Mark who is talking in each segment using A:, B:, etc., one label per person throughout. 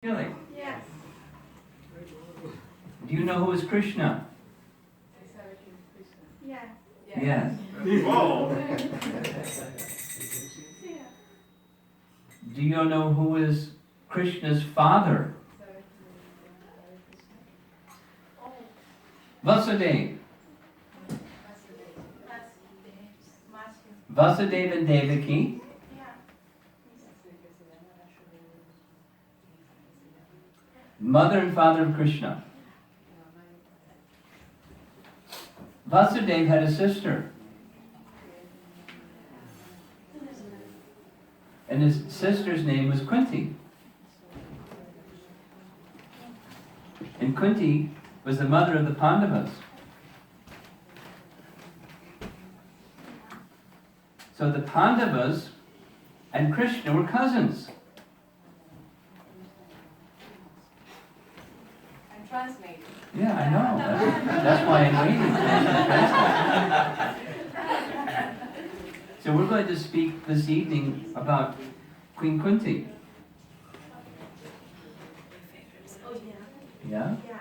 A: Really?
B: Yes.
A: Do you know who is Krishna?
B: Yeah.
A: Yes.
C: Whoa.
A: Do you know who is Krishna's father? Vasudeva. Vasudeva and Devaki. Mother and father of Krishna. Vasudeva had a sister. And his sister's name was Kunti. And Kunti was the mother of the Pandavas. So the Pandavas and Krishna were cousins.
B: I'm translating.
A: Yeah, I know. That's why I'm waiting. So we're going to speak this evening about Queen Kunti.
B: Oh, yeah.
A: Yeah?
B: Yeah.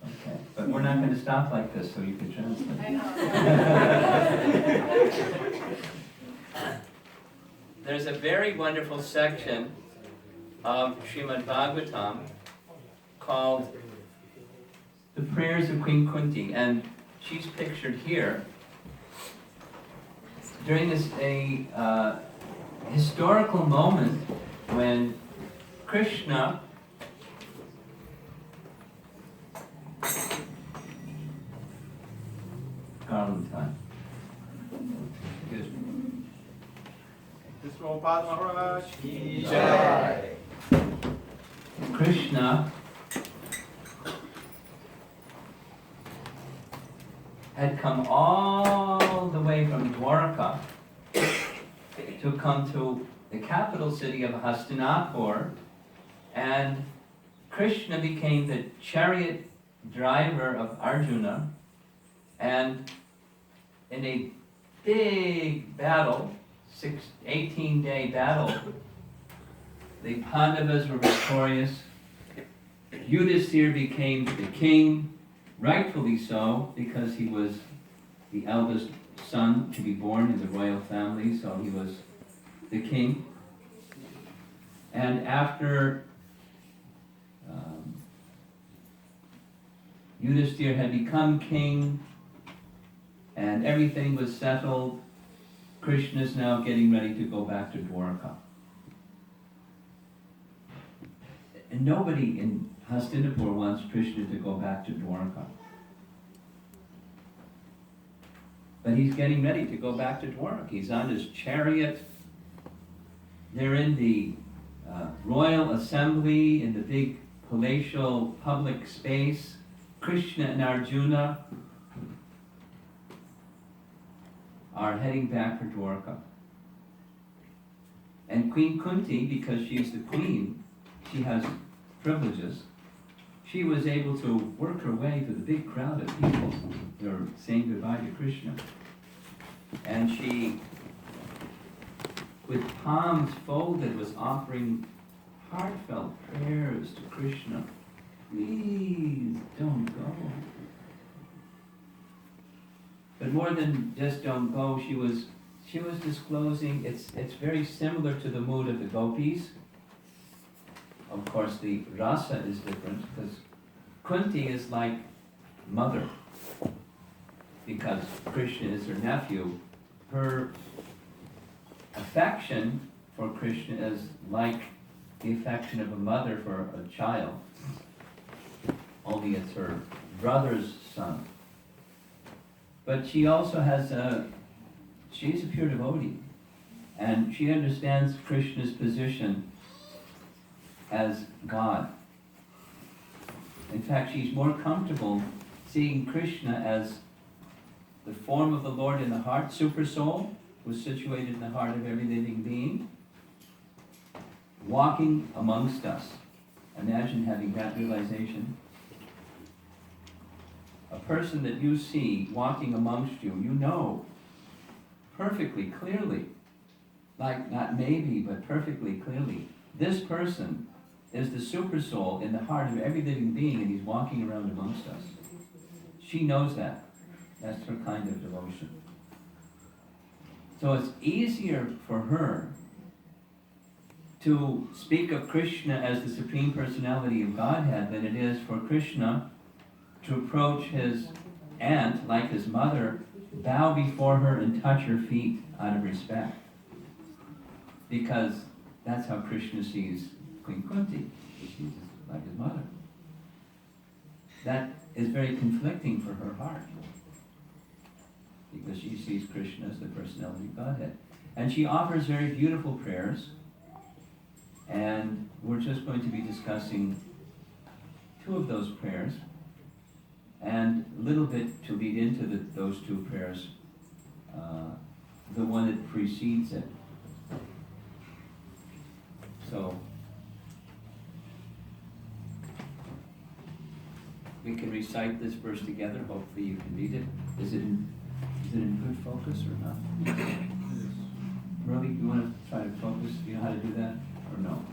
A: Okay. But we're not going to stop like this so you can translate.
B: I know.
A: There's a very wonderful section of Srimad Bhagavatam called The Prayers of Queen Kunti, and she's pictured here. During this historical moment when Krishna garland time. Excuse me.
C: This is Romapada Maharaj.
D: Jai.
A: Krishna had come all the way from Dwarka to come to the capital city of Hastinapur, and Krishna became the chariot driver of Arjuna, and in a big battle, 18-day battle, the Pandavas were victorious. Yudhisthira became the king, rightfully so, because he was the eldest son to be born in the royal family, so he was the king. And after Yudhisthira had become king and everything was settled, Krishna is now getting ready to go back to Dwarka. And nobody in Hastinapur wants Krishna to go back to Dwarka. But he's getting ready to go back to Dwarka. He's on his chariot. They're in the royal assembly, in the big palatial public space. Krishna and Arjuna are heading back for Dwarka. And Queen Kunti, because she's the queen, she has privileges. She was able to work her way through the big crowd of people who are saying goodbye to Krishna. And she, with palms folded, was offering heartfelt prayers to Krishna. Please don't go. But more than just don't go, she was disclosing, it's very similar to the mood of the gopis. Of course, the rasa is different because Kunti is like mother, because Krishna is her nephew. Her affection for Krishna is like the affection of a mother for a child, only it's her brother's son. But she also has she's a pure devotee, and she understands Krishna's position as God. In fact, she's more comfortable seeing Krishna as the form of the Lord in the heart, super soul, who's situated in the heart of every living being, walking amongst us. Imagine having that realization. A person that you see walking amongst you, you know perfectly, clearly, like not maybe, but perfectly clearly, this person is the super soul in the heart of every living being, and he's walking around amongst us. She knows that. That's her kind of devotion. So it's easier for her to speak of Krishna as the Supreme Personality of Godhead than it is for Krishna to approach his aunt, like his mother, bow before her and touch her feet out of respect. Because that's how Krishna sees Queen Kunti. She's like his mother. That is very conflicting for her heart, because she sees Krishna as the personality of Godhead. And she offers very beautiful prayers, and we're just going to be discussing two of those prayers, and a little bit to lead into those two prayers, the one that precedes it. So, we can recite this verse together. Hopefully you can read it. Is it in good focus or not? Murli, you want to try to focus? Do you know how to do that? Or no?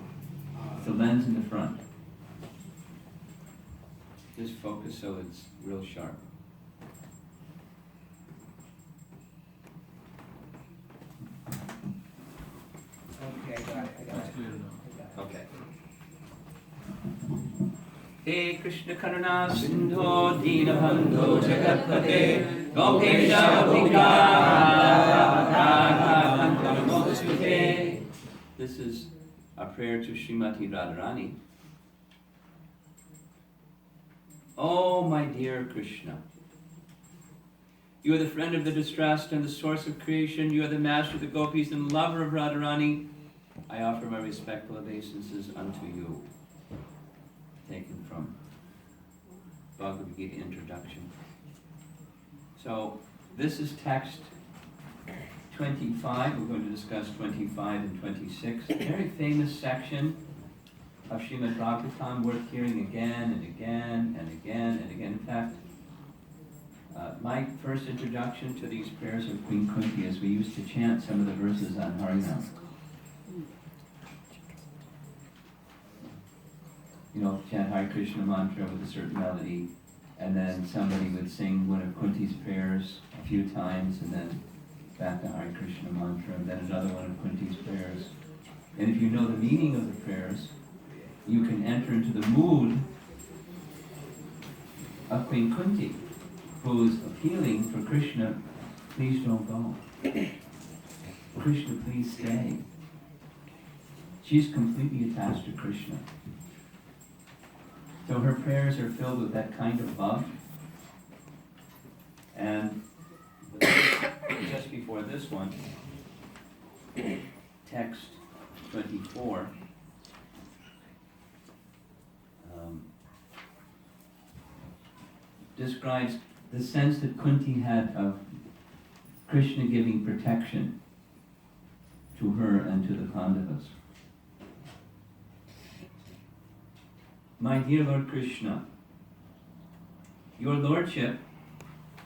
A: It's a lens in the front. Just focus so it's real sharp.
D: Okay, I got it.
A: Okay. He Krishna Karuna Sindho Dinabandho Jagatpate Gopesha Gopika. This is a prayer to Srimati Radharani. Oh, my dear Krishna, you are the friend of the distressed and the source of creation. You are the master of the gopis and lover of Radharani. I offer my respectful obeisances unto you. Taken from Bhagavad Gita introduction. So this is text 25. We're going to discuss 25 and 26. A very famous section of Srimad Bhagavatam, worth hearing again and again and again and again. In fact, my first introduction to these prayers of Queen Kunti is we used to chant some of the verses on Harinam. You know, chant Hare Krishna mantra with a certain melody, and then somebody would sing one of Kunti's prayers a few times, and then back to Hare Krishna mantra, and then another one of Kunti's prayers. And if you know the meaning of the prayers, you can enter into the mood of Queen Kunti, who's appealing for Krishna, please don't go. Krishna, please stay. She's completely attached to Krishna. So her prayers are filled with that kind of love. And just before this one, text 24, describes the sense that Kunti had of Krishna giving protection to her and to the Pandavas. My dear Lord Krishna, your Lordship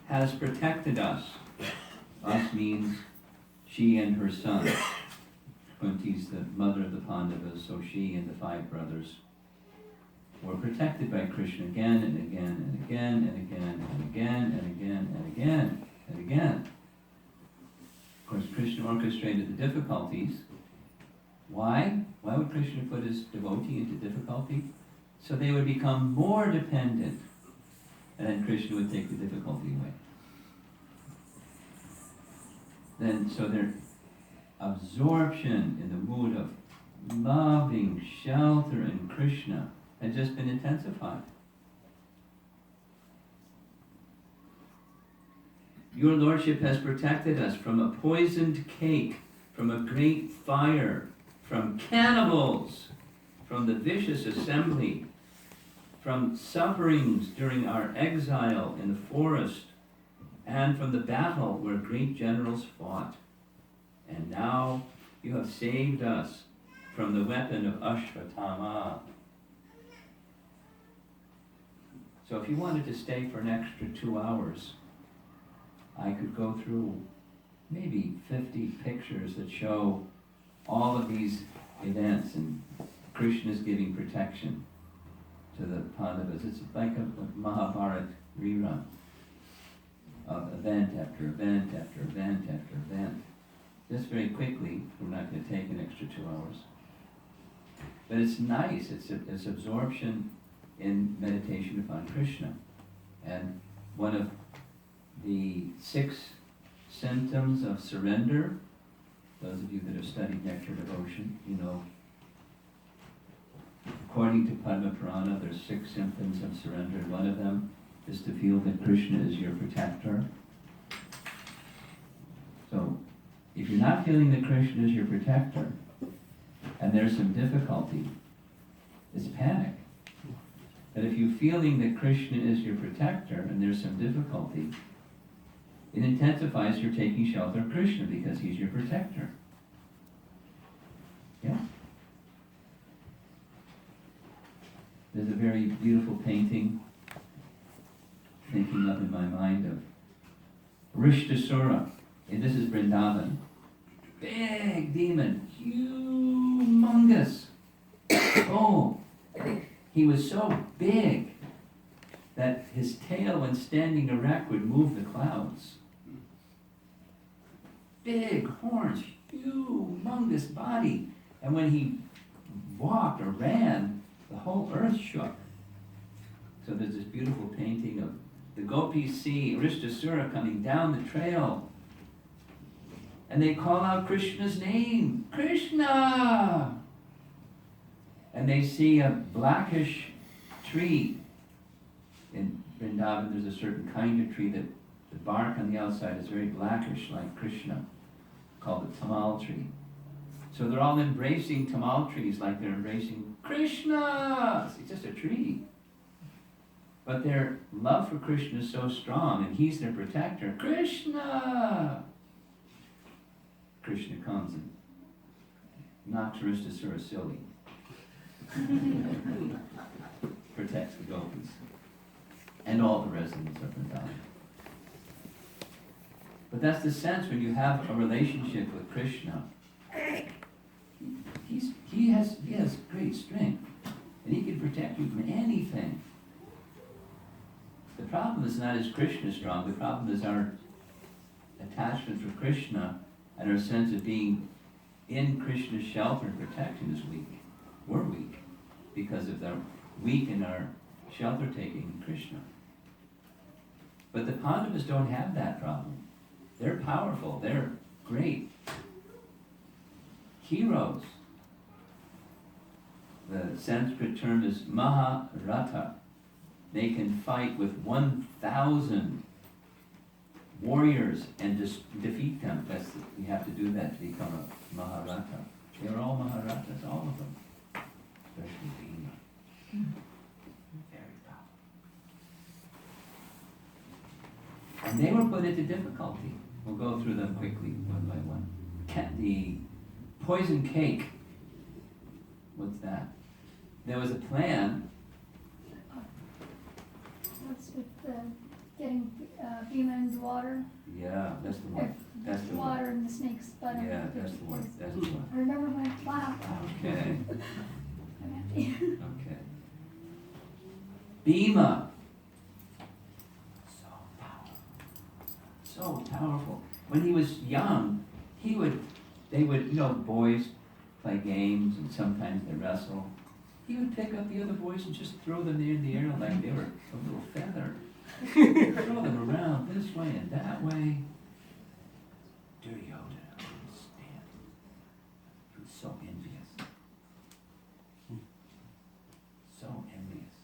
A: has protected us. Us means she and her son. Kunti's the mother of the Pandavas, so she and the 5 brothers were protected by Krishna again and again and again and again and again and again and again and again. Of course, Krishna orchestrated the difficulties. Why? Why would Krishna put his devotee into difficulty? So they would become more dependent, and then Krishna would take the difficulty away. Then, so their absorption in the mood of loving shelter in Krishna had just been intensified. Your Lordship has protected us from a poisoned cake, from a great fire, from cannibals, from the vicious assembly, from sufferings during our exile in the forest, and from the battle where great generals fought. And now you have saved us from the weapon of Ashvatthama. So if you wanted to stay for an extra 2 hours, I could go through maybe 50 pictures that show all of these events, and Krishna is giving protection to the Pandavas. It's like a Mahabharata rerun of event after event after event after event. Just very quickly, we're not going to take an extra 2 hours. But it's nice, it's absorption in meditation upon Krishna. And one of the 6 symptoms of surrender, those of you that have studied Nectar Devotion, you know, according to Padma Purana, there's 6 symptoms of surrender, and one of them is to feel that Krishna is your protector. So, if you're not feeling that Krishna is your protector, and there's some difficulty, it's panic. But if you're feeling that Krishna is your protector, and there's some difficulty, it intensifies your taking shelter of Krishna because he's your protector. Yeah? There's a very beautiful painting thinking up in my mind of Rishtasura. And this is Vrindavan. Big demon, humongous. Oh, he was so big that his tail, when standing erect, would move the clouds. Big horns, humongous body. And when he walked or ran, the whole earth shook. So there's this beautiful painting of the gopis see Rishtasura coming down the trail. And they call out Krishna's name, Krishna! And they see a blackish tree. In Vrindavan, there's a certain kind of tree that the bark on the outside is very blackish, like Krishna, called the tamal tree. So they're all embracing tamal trees like they're embracing Krishna! It's just a tree. But their love for Krishna is so strong, and he's their protector. Krishna! Krishna comes and knocks Rishtasura silly. Protects the gopis. And all the residents of Vrindavan. But that's the sense when you have a relationship with Krishna. He has great strength. And he can protect you from anything. The problem is not is Krishna strong, the problem is our attachment for Krishna and our sense of being in Krishna's shelter and protection is weak. We're weak because of the weak in our shelter taking in Krishna. But the Pandavas don't have that problem. They're powerful, they're great. Heroes. The Sanskrit term is Maharata. They can fight with 1,000 warriors and defeat them. You have to do that to become a Maharata. They're all Maharatas, all of them. Especially Bhima. Very powerful. And they were put into difficulty. We'll go through them quickly, one by one. The poison cake. What's that? There was a plan.
E: What's with getting Bhima in the water?
A: Yeah, that's the one. That's the
E: Water
A: one.
E: and the snake's butt.
A: Yeah, that's the one. That's the one.
E: I remember my class.
A: Okay.
E: I'm happy.
A: Okay. Bhima. So powerful. So powerful. When he was young, they would, boys play games and sometimes they wrestle. He would pick up the other boys and just throw them in the air like they were a little feather. Throw them around this way and that way. Duryodhana couldn't stand it. He was so envious. So envious.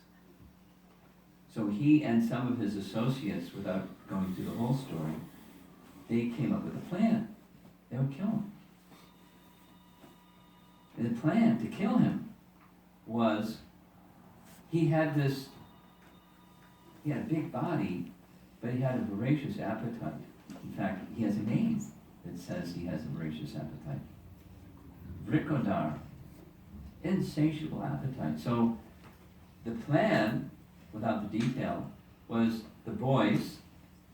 A: So he and some of his associates, without going through the whole story, they came up with a plan. They would kill him. And the plan to kill him was he had a big body, but he had a voracious appetite. In fact, he has a name that says he has a voracious appetite. Vrikodar, insatiable appetite. So the plan, without the detail, was the boys,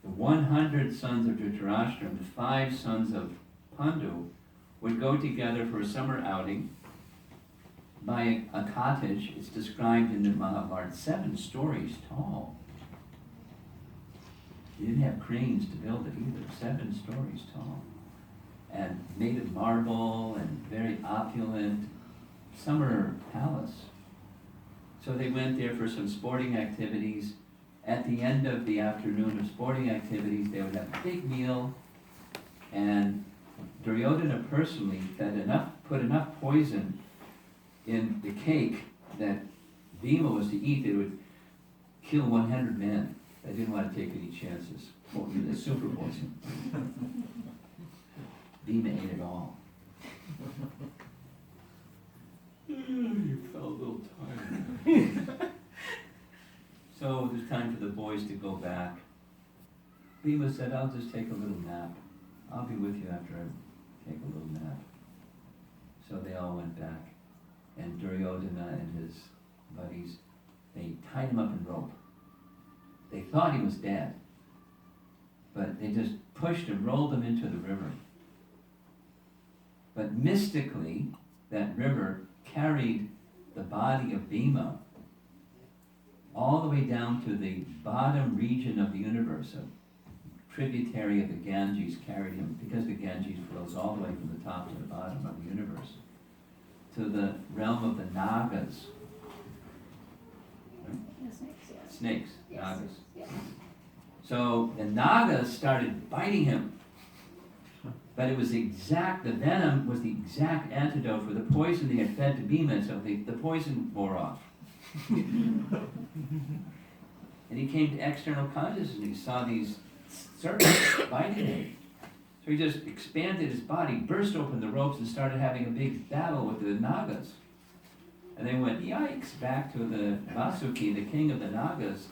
A: the 100 sons of Dhritarashtra and the 5 sons of Pandu would go together for a summer outing by a cottage. It's described in the Mahabharata 7 stories tall. They didn't have cranes to build it either, 7 stories tall. And made of marble and very opulent summer palace. So they went there for some sporting activities. At the end of the afternoon of sporting activities, they would have a big meal, and Duryodhana personally put enough poison in the cake that Bhima was to eat. It would kill 100 men. They didn't want to take any chances. The super poison. Bhima ate it all. You felt a little tired. So it was time for the boys to go back. Bhima said, I'll just take a little nap. I'll be with you after I take a little nap. So they all went back. And Duryodhana and his buddies, they tied him up in rope. They thought he was dead. But they just pushed him, rolled him into the river. But mystically, that river carried the body of Bhima all the way down to the bottom region of the universe. A tributary of the Ganges carried him, because the Ganges flows all the way from the top to the bottom of the universe, to the realm of the Nagas. Right?
E: The snakes, yes.
A: Snakes,
E: Yes.
A: Nagas.
E: Yes.
A: So the Nagas started biting him. But it was the venom was the exact antidote for the poison they had fed to Bhima, so the poison wore off. And he came to external consciousness and he saw these serpents biting him. So he just expanded his body, burst open the ropes, and started having a big battle with the Nagas. And they went, yikes, back to the Vasuki, the king of the Nagas,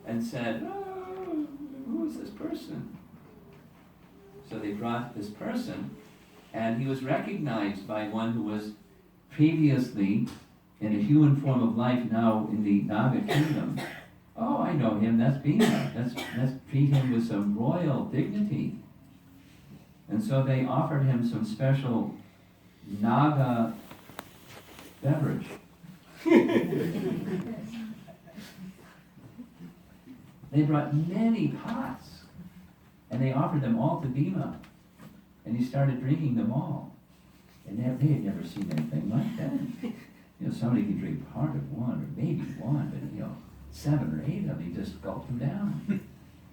A: and said, oh, who is this person? So they brought this person, and he was recognized by one who was previously in a human form of life, now in the Naga kingdom. Oh, I know him, that's Bhima. Let's treat him with some royal dignity. And so they offered him some special Naga beverage. They brought many pots. And they offered them all to Bhima. And he started drinking them all. And they had never seen anything like that. You know, somebody could drink part of one, or maybe one, but 7 or 8 of them, he just gulped them down.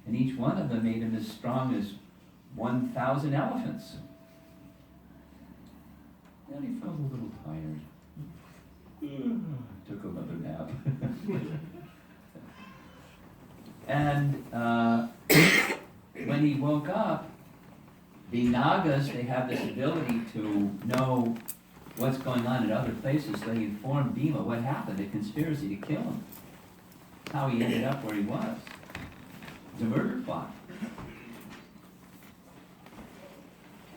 A: And each one of them made him as strong as 1,000 elephants. Then he felt a little tired. Took another nap. And when he woke up, the Nagas, they have this ability to know what's going on in other places, so they informed Bhima what happened, a conspiracy to kill him. How he ended up where he was. It was a murder plot.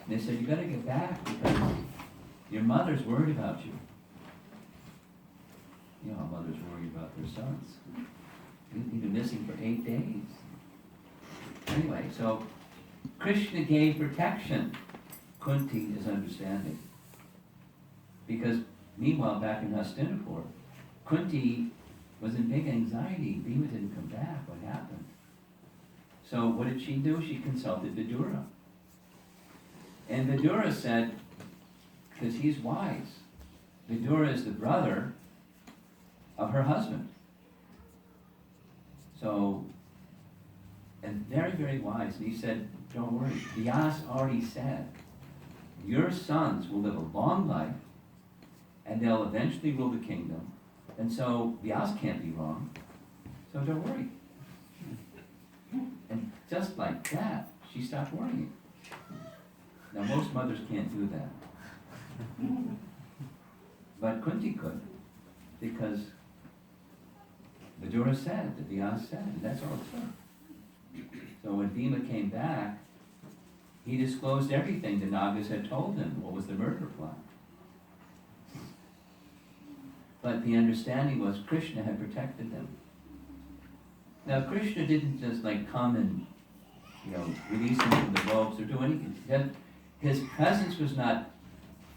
A: And they said, you gotta get back because your mother's worried about you. You know how mothers worry about their sons. You've been missing for 8 days. Anyway, so Krishna gave protection. Kunti is understanding. Because meanwhile, back in Hastinapur, Kunti was in big anxiety. Bhima didn't come back. What happened? So what did she do? She consulted Vidura. And Vidura said, because he's wise, Vidura is the brother of her husband. So, and very, very wise. And he said, don't worry. Vyas already said, your sons will live a long life, and they'll eventually rule the kingdom. And so Vyas can't be wrong. So don't worry. And just like that, she stopped worrying. Now most mothers can't do that. But Kunti could, because Vidura said, the Vyas said, and that's all it took. So when Bhima came back, he disclosed everything the Nagas had told him, what was the murder plot. But the understanding was Krishna had protected them. Now Krishna didn't just come and, release him from the ropes or do anything. His presence was not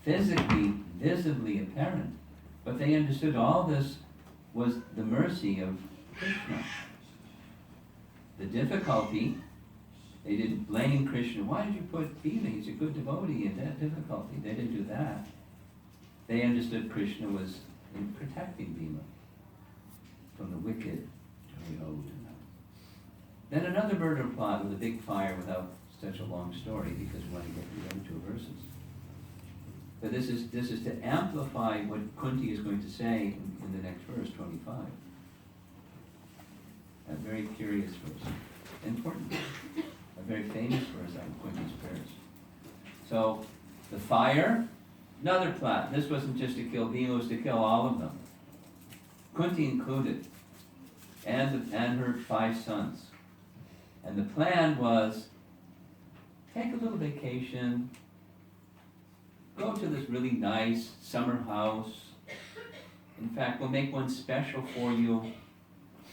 A: physically, visibly apparent, But they understood all this was the mercy of Krishna. The difficulty, they didn't blame Krishna. Why did you put Bhima? He's a good devotee in that difficulty. They didn't do that. They understood Krishna was in protecting Bhima from the wicked. Then another murder plot with a big fire without such a long story because we want to get the other two verses. But this is to amplify what Kunti is going to say in the next verse, 25. A very curious verse, important, a very famous verse out of Kunti's prayers. So the fire, another plot. This wasn't just to kill Bhima, it was to kill all of them. Kunti included, and her 5 sons. And the plan was, take a little vacation, go to this really nice summer house. In fact, we'll make one special for you,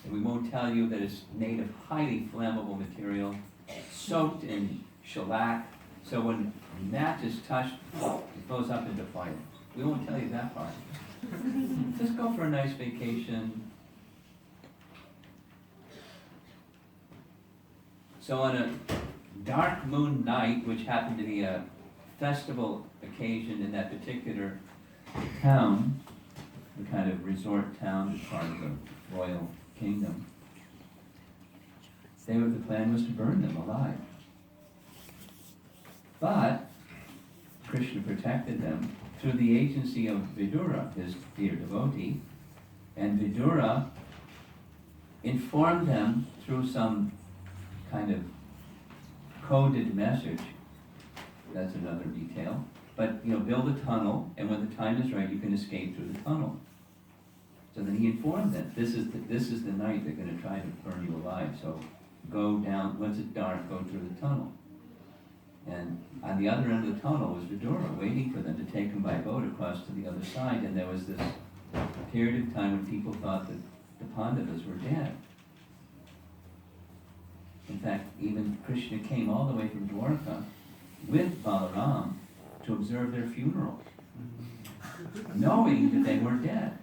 A: and we won't tell you that it's made of highly flammable material, soaked in shellac, so when the match is touched, it goes up into fire. We won't tell you that part. Just go for a nice vacation. So on a dark moon night, which happened to be a festival occasion in that particular town, the kind of resort town that's part of the royal kingdom, the plan was to burn them alive. But Krishna protected them through the agency of Vidura, his dear devotee, and Vidura informed them through some kind of coded message. That's another detail. But, build a tunnel, and when the time is right, you can escape through the tunnel. So then he informed them, this is the night they're going to try to burn you alive. So go down, once it's dark, go through the tunnel. And on the other end of the tunnel was Vidura, waiting for them to take them by boat across to the other side. And there was this period of time when people thought that the Pandavas were dead. In fact, even Krishna came all the way from Dwarka with Balaram to observe their funeral, knowing that they were dead.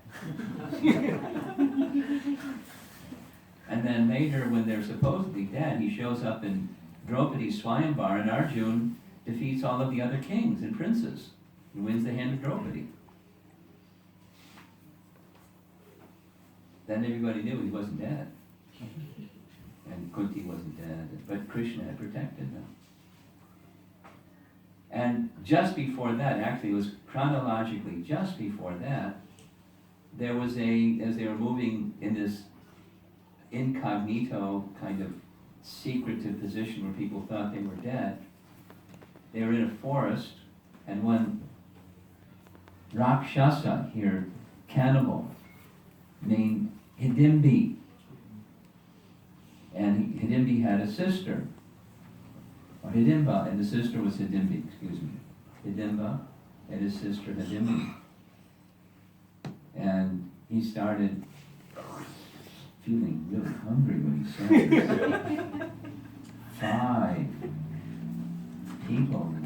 A: And then later, when they're supposedly dead, he shows up in Draupadi's Swayamvar, and Arjuna defeats all of the other kings and princes and wins the hand of Draupadi. Then everybody knew he wasn't dead. And Kunti wasn't dead, but Krishna had protected them. And just before that, actually it was chronologically just before that, there was as they were moving in this incognito kind of secretive position where people thought they were dead, they were in a forest, and one Rakshasa here, cannibal, named Hidimbi. And Hidimbi had a sister, or Hidimba, and the sister was Hidimbi, Hidimba and his sister Hidimbi. And he started feeling really hungry when he saw this. 5 people and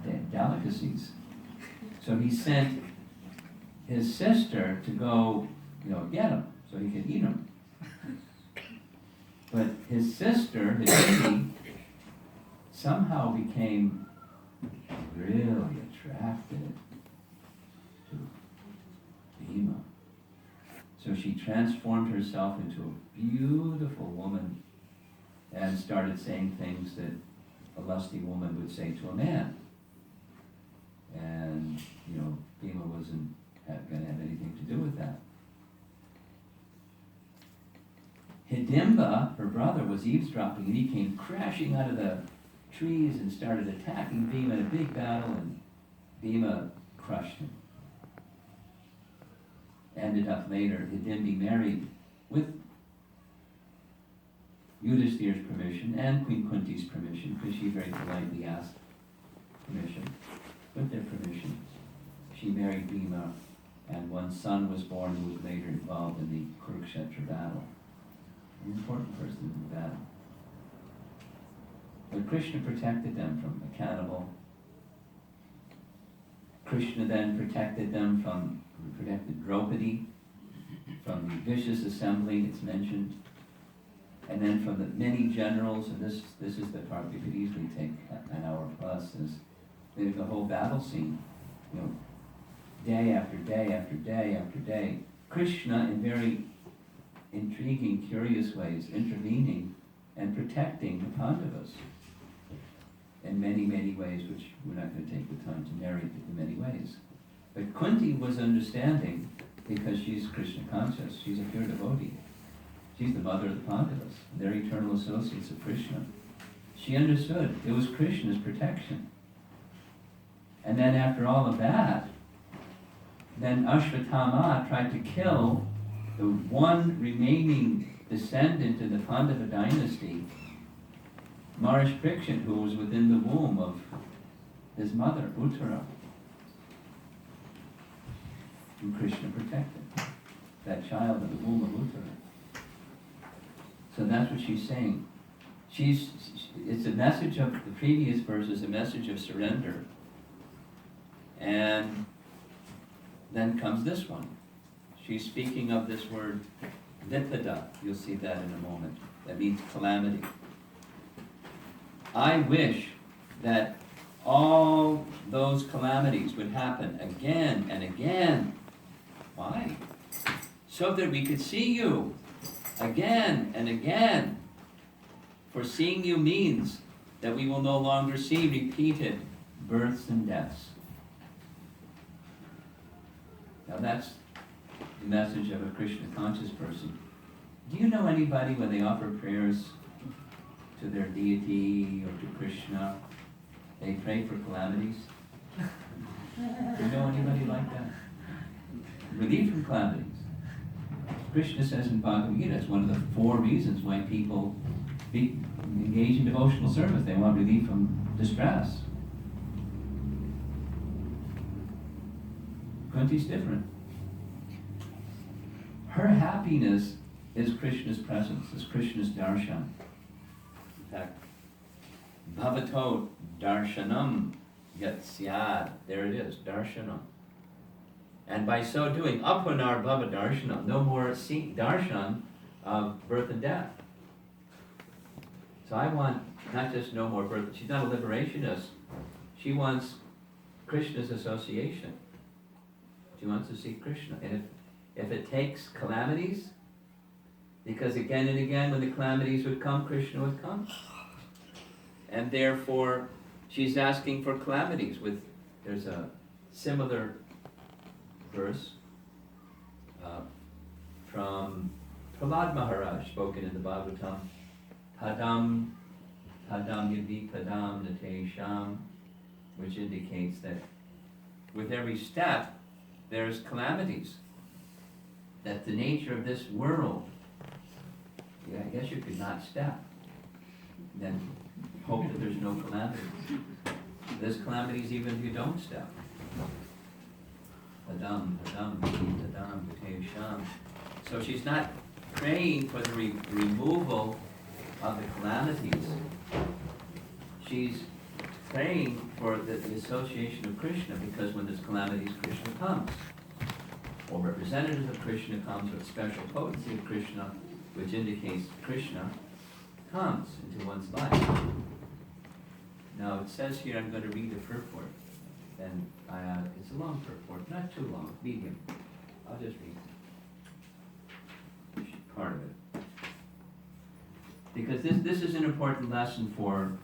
A: their delicacies. So he sent his sister to go, get them so he could eat them. But his sister, Hidimbi, somehow became really attracted to Bhima. So she transformed herself into a beautiful woman and started saying things that a lusty woman would say to a man. And, Bhima wasn't going to have anything to do with that. Hidimba, her brother, was eavesdropping, and he came crashing out of the trees and started attacking Bhima in a big battle, and Bhima crushed him. Ended up later, Hidimbi married with Yudhishthira's permission and Queen Kunti's permission, because she very politely asked permission. With their permission, she married Bhima, and one son was born who was later involved in the Kurukshetra battle. An important person in the battle. But Krishna protected them from a cannibal. Krishna then protected Draupadi from the vicious assembly, it's mentioned. And then from the many generals, and this is the part we could easily take an hour plus, is the whole battle scene. Day after day after day after day, Krishna in very intriguing, curious ways, intervening and protecting the Pandavas in many, many ways, which we're not going to take the time to narrate in many ways. But Kunti was understanding, because she's Krishna conscious, she's a pure devotee. She's the mother of the Pandavas. They're eternal associates of Krishna. She understood it was Krishna's protection. And then after all of that, then Ashvatthama tried to kill the one remaining descendant in the Pandava dynasty, Maharaj Parikshit, who was within the womb of his mother, Uttara. And Krishna protected that child in the womb of Uttara. So that's what she's saying. It's a message of, the previous verse is a message of surrender. And then comes this one. She's speaking of this word, vipada. You'll see that in a moment. That means calamity. I wish that all those calamities would happen again and again. Why? So that we could see you again and again. For seeing you means that we will no longer see repeated births and deaths. Now that's the message of a Krishna conscious person. Do you know anybody when they offer prayers to their deity or to Krishna, they pray for calamities? Do you know anybody like that? Relief from calamities. Krishna says in Bhagavad Gita, it's one of the 4 reasons why people engage in devotional service. They want relief from distress. Kunti's different. Her happiness is Krishna's presence, is Krishna's darshan. In fact, bhavato darshanam yat syad. There it is, darshanam. And by so doing, apunar bhava darshanam, no more darshan of birth and death. So I want not just no more birth. She's not a liberationist. She wants Krishna's association. She wants to see Krishna. And if it takes calamities, because again and again when the calamities would come, Krishna would come. And therefore, she's asking for calamities. There's a similar verse from Prahlad Maharaj, spoken in the Bhagavatam. Tadam yadvi tadam natesham, which indicates that with every step, there's calamities. That the nature of this world, I guess you could not step, then hope that there's no calamities. There's calamities even if you don't step. Tadam natesham. So she's not praying for the removal of the calamities. She's praying for the association of Krishna, because when there's calamities, Krishna comes. Or representatives of Krishna comes with special potency of Krishna, which indicates Krishna comes into one's life. Now it says here, I'm going to read the purport. And it's a long purport, not too long, medium. I'll just read part of it. Because this is an important lesson for,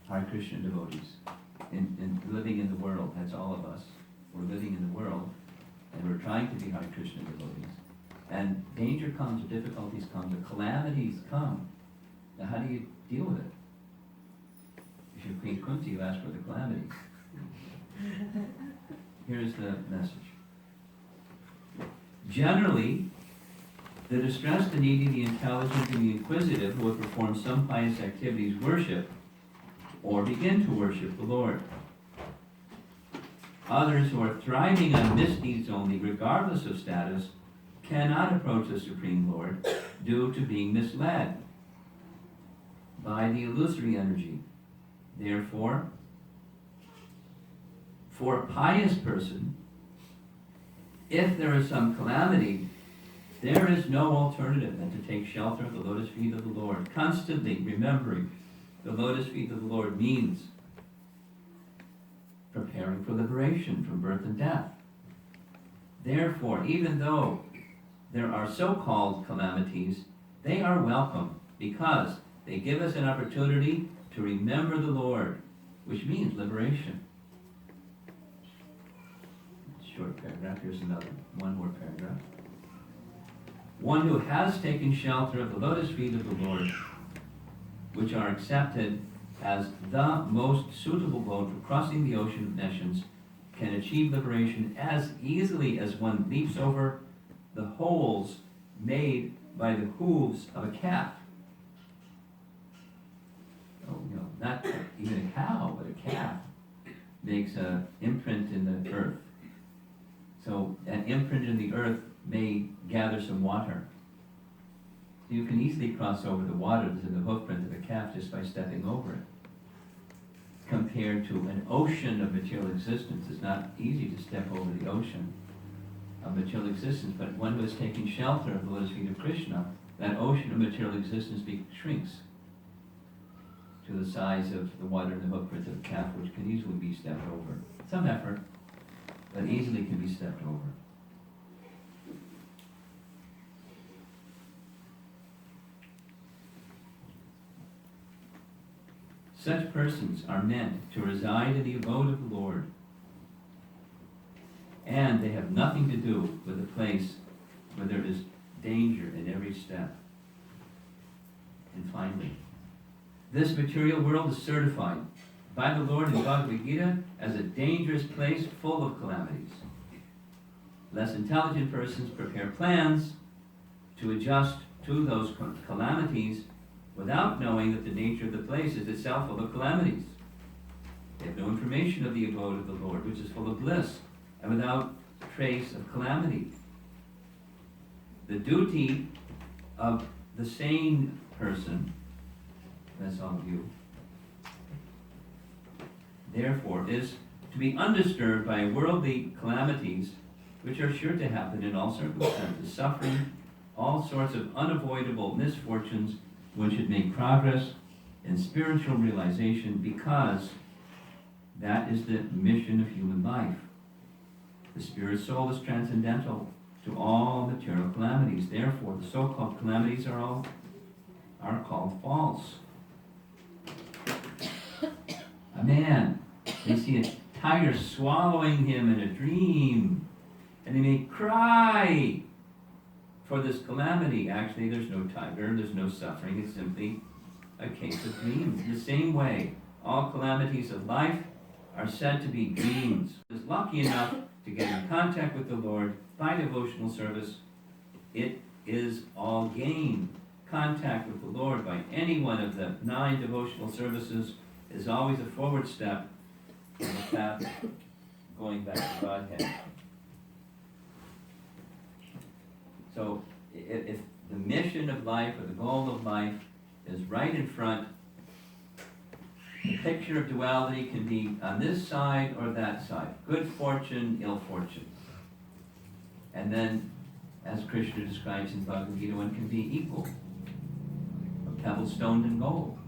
A: Hare Krishna devotees in living in the world. That's all of us. We're living in the world, and we're trying to be Hare Krishna devotees. And danger comes, or difficulties come, the calamities come. Now how do you deal with it? If you're Queen Kunti, you ask for the calamities. Here's the message. Generally, the distressed, the needy, the intelligent, and the inquisitive who have performed some pious activities worship or begin to worship the Lord. Others who are thriving on misdeeds only, regardless of status, cannot approach the Supreme Lord due to being misled by the illusory energy. Therefore, for a pious person, if there is some calamity, there is no alternative than to take shelter of the lotus feet of the Lord. Constantly remembering the lotus feet of the Lord means preparing for liberation from birth and death. Therefore, even though there are so-called calamities, they are welcome because they give us an opportunity to remember the Lord, which means liberation. Short paragraph, here's another, one more paragraph. One who has taken shelter of the lotus feet of the Lord, which are accepted as the most suitable boat for crossing the ocean of nations, can achieve liberation as easily as one leaps over the holes made by the hooves of a calf. Oh, not even a cow, but a calf makes an imprint in the earth. So an imprint in the earth may gather some water. You can easily cross over the water that's in the hoofprint of a calf just by stepping over it. Compared to an ocean of material existence, it's not easy to step over the ocean of material existence, but one who is taking shelter of the lotus feet of Krishna, that ocean of material existence shrinks to the size of the water in the hoofprint of a calf, which can easily be stepped over. Some effort, but easily can be stepped over. Such persons are meant to reside in the abode of the Lord, and they have nothing to do with a place where there is danger in every step. And finally, this material world is certified by the Lord in Bhagavad Gita as a dangerous place full of calamities. Less intelligent persons prepare plans to adjust to those calamities without knowing that the nature of the place is itself full of calamities. They have no information of the abode of the Lord, which is full of bliss and without trace of calamity. The duty of the sane person, that's all of you, therefore, is to be undisturbed by worldly calamities, which are sure to happen in all circumstances. Suffering, all sorts of unavoidable misfortunes, one should make progress in spiritual realization because that is the mission of human life. The spirit soul is transcendental to all material calamities. Therefore, the so-called calamities are called false. A man may see a tiger swallowing him in a dream, and he may cry for this calamity. Actually, there's no tiger, there's no suffering, it's simply a case of dreams. In the same way, all calamities of life are said to be dreams. Is lucky enough to get in contact with the Lord by devotional service, it is all gain. Contact with the Lord by any one of the 9 devotional services is always a forward step in the path going back to Godhead. So if the mission of life or the goal of life is right in front, the picture of duality can be on this side or that side. Good fortune, ill fortune. And then, as Krishna describes in Bhagavad Gita, one can be equal. A pebble stoned in gold.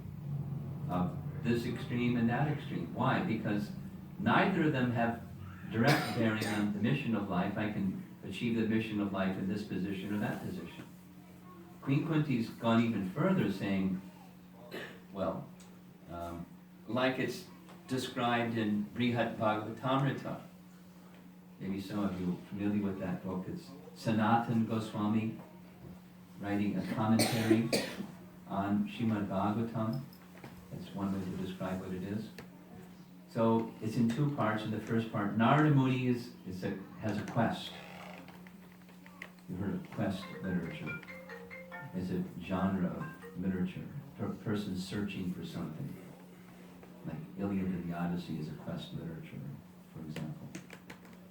A: This extreme and that extreme. Why? Because neither of them have direct bearing on the mission of life. I can achieve the mission of life in this position or that position. Queen Kunti's gone even further, saying, well, like it's described in Brihat Bhagavatamrita. Maybe some of you are familiar with that book. It's Sanatan Goswami writing a commentary on Srimad Bhagavatam. That's one way to describe what it is. So it's in 2 parts. In the first part, Narada Muni has a quest. You've heard of quest literature. It's a genre of literature. A person searching for something. Like Iliad and the Odyssey is a quest literature, for example.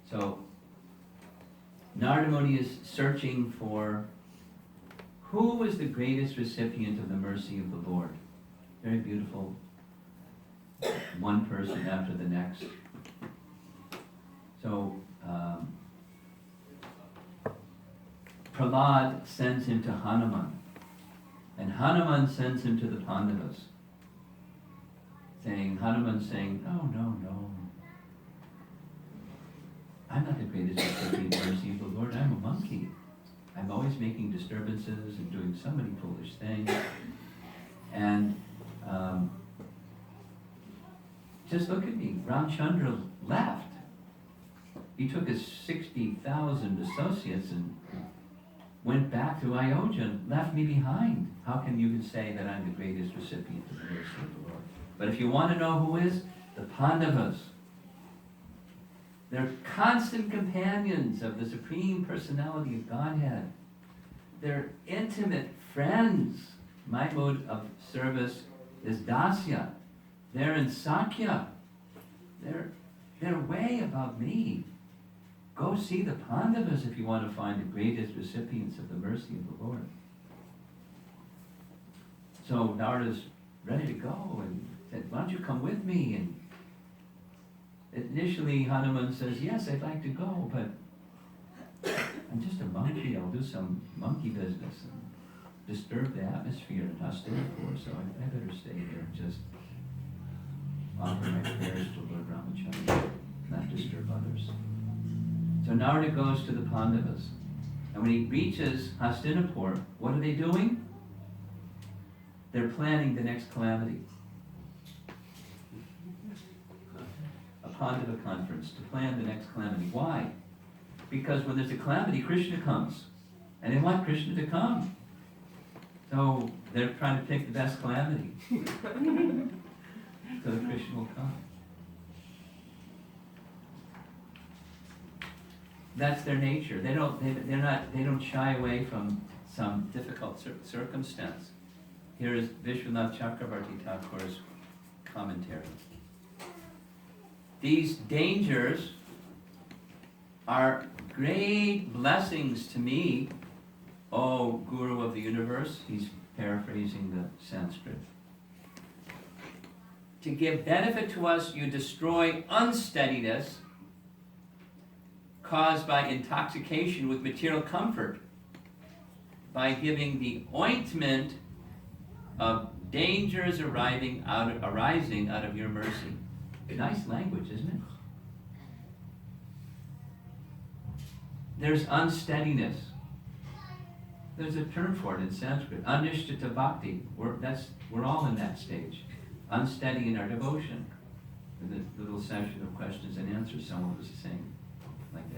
A: So Narada Muni is searching for who is the greatest recipient of the mercy of the Lord. Very beautiful. One person after the next. So, Prahlad sends him to Hanuman, and Hanuman sends him to the Pandavas, Hanuman saying, no, no, no. I'm not the greatest recipient of mercy of the Lord, I'm a monkey. I'm always making disturbances and doing so many foolish things. And just look at me, Ramchandra left. He took his 60,000 associates and went back to Ayodhya and left me behind. How can you say that I'm the greatest recipient of the mercy of the Lord? But if you want to know who is, the Pandavas. They're constant companions of the Supreme Personality of Godhead. They're intimate friends. My mode of service is dasya. They're in sakya. They're way above me. Go see the Pandavas if you want to find the greatest recipients of the mercy of the Lord. So Narada's ready to go and said, why don't you come with me? And initially Hanuman says, yes, I'd like to go, but I'm just a monkey. I'll do some monkey business and disturb the atmosphere in Hastinapur, so I better stay here and just offer my prayers to Lord Ramachandra, not disturb others. So Narada goes to the Pandavas, and when he reaches Hastinapur, what are they doing? They're planning the next calamity. A Pandava conference to plan the next calamity. Why? Because when there's a calamity, Krishna comes. And they want Krishna to come. So they're trying to pick the best calamity. So that Krishna will come. That's their nature. They don't shy away from some difficult circumstance. Here is Vishwanath Chakravarti Thakur's commentary. These dangers are great blessings to me, O Guru of the universe. He's paraphrasing the Sanskrit. To give benefit to us, you destroy unsteadiness caused by intoxication with material comfort by giving the ointment of dangers arising out of your mercy. Nice language, isn't it? There's unsteadiness. There's a term for it in Sanskrit, anishtita bhakti. We're all in that stage. Unsteady in our devotion. In the little session of questions and answers, someone was saying,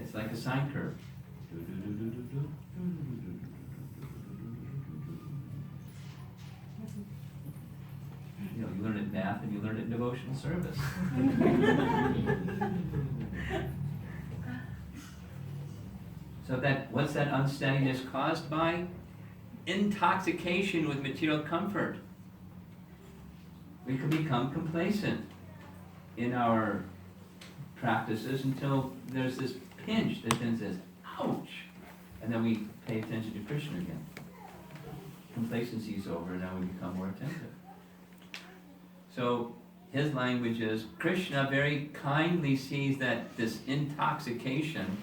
A: it's like a sine curve. You learn it in math and you learn it in devotional service. So what's that unsteadiness caused by? Intoxication with material comfort. We can become complacent in our practices until there's this pinch that then says, ouch! And then we pay attention to Krishna again. Complacency is over, and now we become more attentive. So his language is, Krishna very kindly sees that this intoxication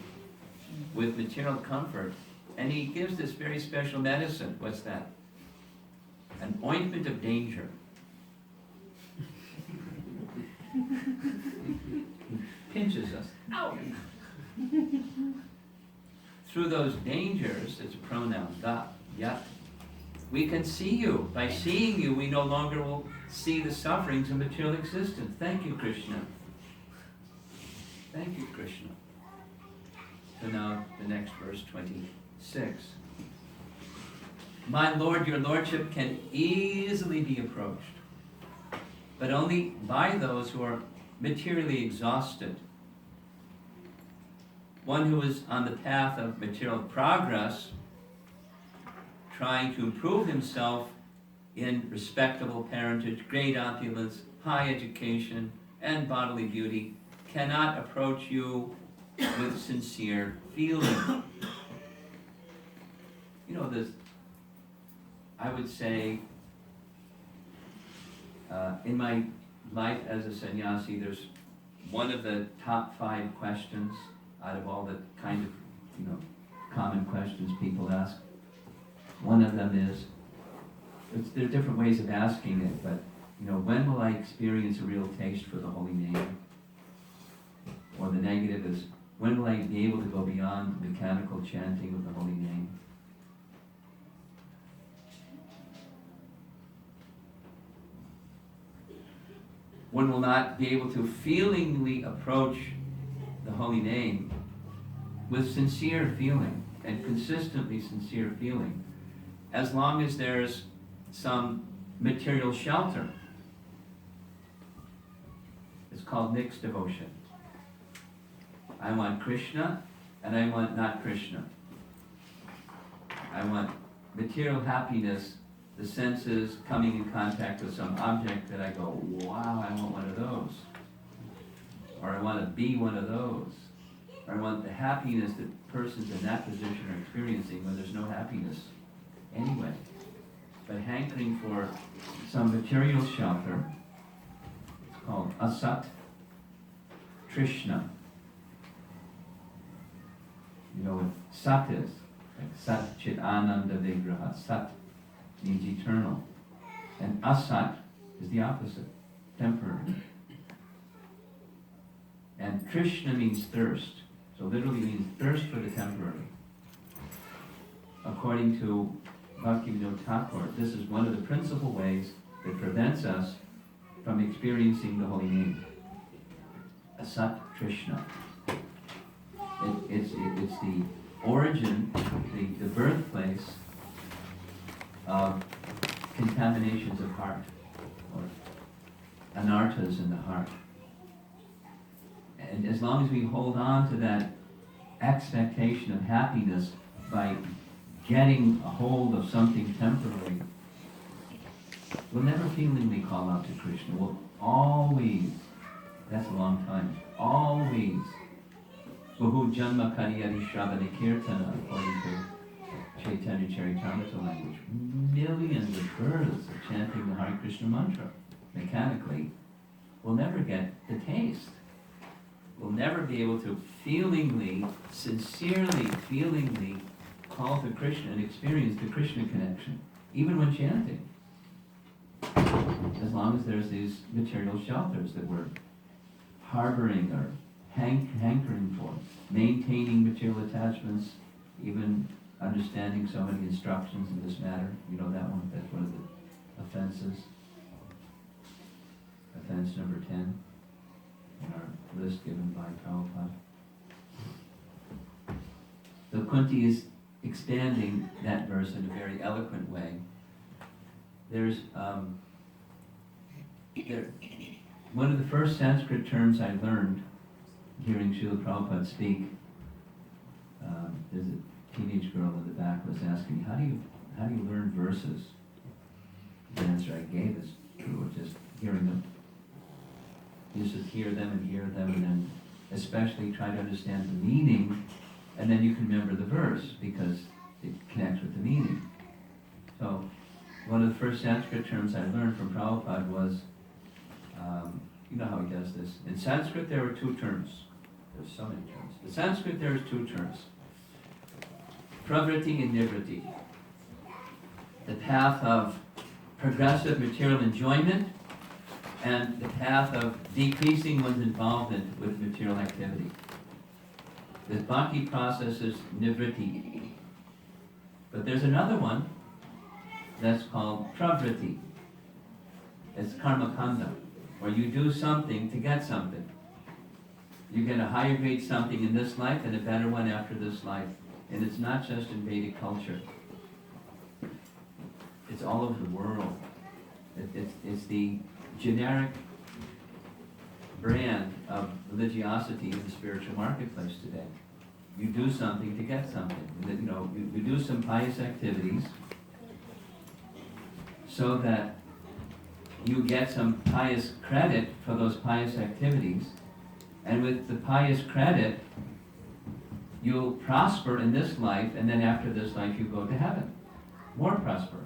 A: with material comfort, and he gives this very special medicine. What's that? An ointment of danger. He pinches us. Ow! Through those dangers, it's a pronoun, da, yat. We can see you. By seeing you, we no longer will see the sufferings of material existence. Thank you, Krishna. Thank you, Krishna. So now, the next verse, 26. My Lord, your Lordship can easily be approached, but only by those who are materially exhausted. One who is on the path of material progress, trying to improve himself in respectable parentage, great opulence, high education, and bodily beauty, cannot approach you with sincere feeling. I would say, in my life as a sannyasi, there's one of the top 5 questions out of all the kind of, common questions people ask. One of them is, there are different ways of asking it, but, when will I experience a real taste for the holy name? Or the negative is, when will I be able to go beyond mechanical chanting of the holy name? One will not be able to feelingly approach the holy name with sincere feeling and consistently sincere feeling, as long as there's some material shelter. It's called mixed devotion. I want Krishna and I want not Krishna. I want material happiness, the senses coming in contact with some object that I go, wow, I want one of those. Or I want to be one of those. Or I want the happiness that persons in that position are experiencing when there's no happiness anyway. But hankering for some material shelter, it's called asat trishna. You know what sat is? Like sat chit ananda vigraha. Sat means eternal. And asat is the opposite, temporary. And Krishna means thirst. So literally means thirst for the temporary. According to Bhaktivinoda Thakur, this is one of the principal ways that prevents us from experiencing the holy name. Asat Krishna. It's the origin, the birthplace of contaminations of heart, or anarthas in the heart. And as long as we hold on to that expectation of happiness by getting a hold of something temporary, we'll never feelingly call out to Krishna. We'll always, that's a long time, always, Bahu Janma Kariyari Shravana Kirtana, according to Chaitanya Charitamrita language, millions of births of chanting the Hare Krishna mantra mechanically, will never get the taste. We'll never be able to feelingly, sincerely, feelingly call to Krishna and experience the Krishna connection, even when chanting. As long as there's these material shelters that we're harboring or hankering for, maintaining material attachments, even understanding so many instructions in this matter. You know that one? That's one of the offenses. Offense number 10 in our list given by Prabhupada. So Kunti is expanding that verse in a very eloquent way. There's one of the first Sanskrit terms I learned hearing Srila Prabhupada speak. There's a teenage girl in the back was asking me, how do you learn verses? The answer I gave is through just hearing them. You just hear them, and then especially try to understand the meaning, and then you can remember the verse because it connects with the meaning. So one of the first Sanskrit terms I learned from Prabhupada was, you know how he does this. In Sanskrit there are two terms. There's so many terms. In Sanskrit there are two terms. Pravriti and nivriti. The path of progressive material enjoyment and the path of decreasing one's involvement with material activity. The bhakti process is nivriti. But there's another one that's called pravriti. It's karma kanda, where you do something to get something. You get a higher grade something in this life and a better one after this life. And it's not just in Vedic culture. It's all over the world. It's the generic brand of religiosity in the spiritual marketplace today. You do something to get something. You do some pious activities so that you get some pious credit for those pious activities, and with the pious credit, you'll prosper in this life, and then after this life you go to heaven. More prosperous.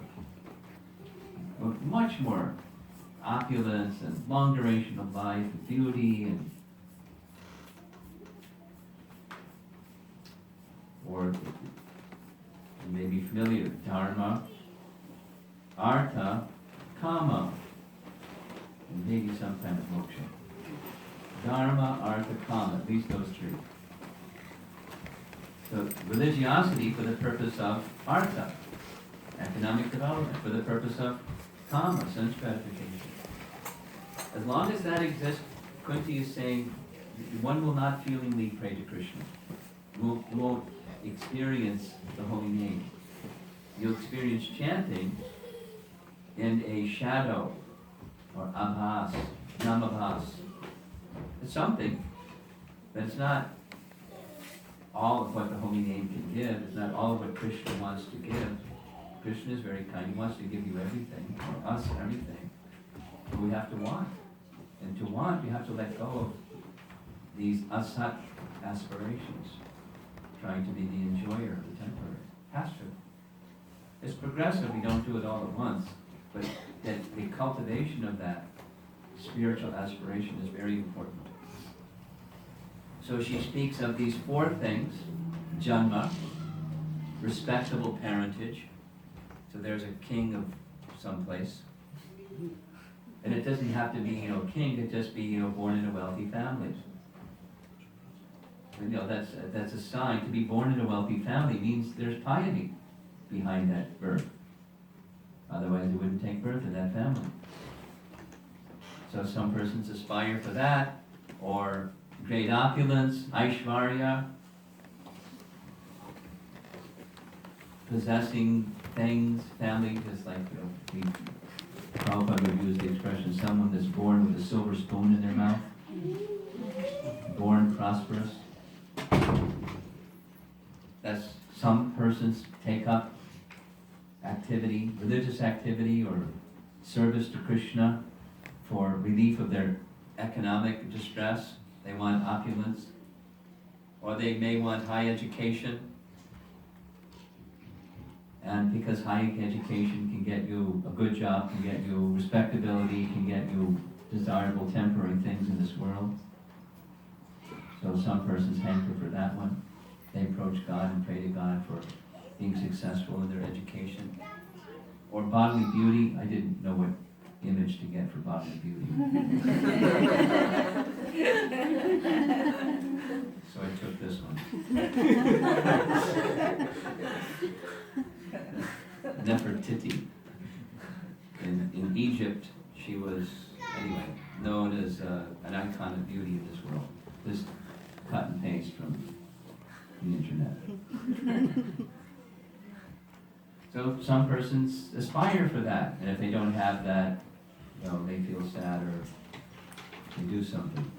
A: Much more opulence and long duration of life and beauty. or you may be familiar, Dharma, Artha, Kama, and maybe sometimes Moksha. Dharma, Artha, Kama, at least those three. So religiosity for the purpose of Artha, economic development, for the purpose of Kama, sense gratification. As long as that exists, Kunti is saying, one will not feelingly pray to Krishna. Won't experience the holy name. You'll experience chanting in a shadow, or abhas, namabhas. It's something, but it's not all of what the holy name can give. It's not all of what Krishna wants to give. Krishna is very kind. He wants to give you everything, or us everything. But we have to want. And to want, you have to let go of these asat aspirations, trying to be the enjoyer of the temporary. Has to. It's progressive, we don't do it all at once, but that the cultivation of that spiritual aspiration is very important. So she speaks of these four things: janma, respectable parentage. So there's a king of someplace. And it doesn't have to be, king, it just be, born in a wealthy family. That's a sign. To be born in a wealthy family means there's piety behind that birth. Otherwise, it wouldn't take birth in that family. So some persons aspire for that, or great opulence, Aishvarya, possessing things, family, just like Prabhupada would use the expression, someone that's born with a silver spoon in their mouth, born prosperous. That's some persons take up activity, religious activity or service to Krishna for relief of their economic distress. They want opulence, or they may want high education. And because high education can get you a good job, can get you respectability, can get you desirable temporary things in this world. So some persons hanker for that one. They approach God and pray to God for being successful in their education. Or bodily beauty. I didn't know what image to get for bodily beauty. So I took this one. Nefertiti. In Egypt, she was, anyway, known as an icon of beauty of this world. Just cut and paste from the internet. So some persons aspire for that, and if they don't have that, they feel sad or they do something.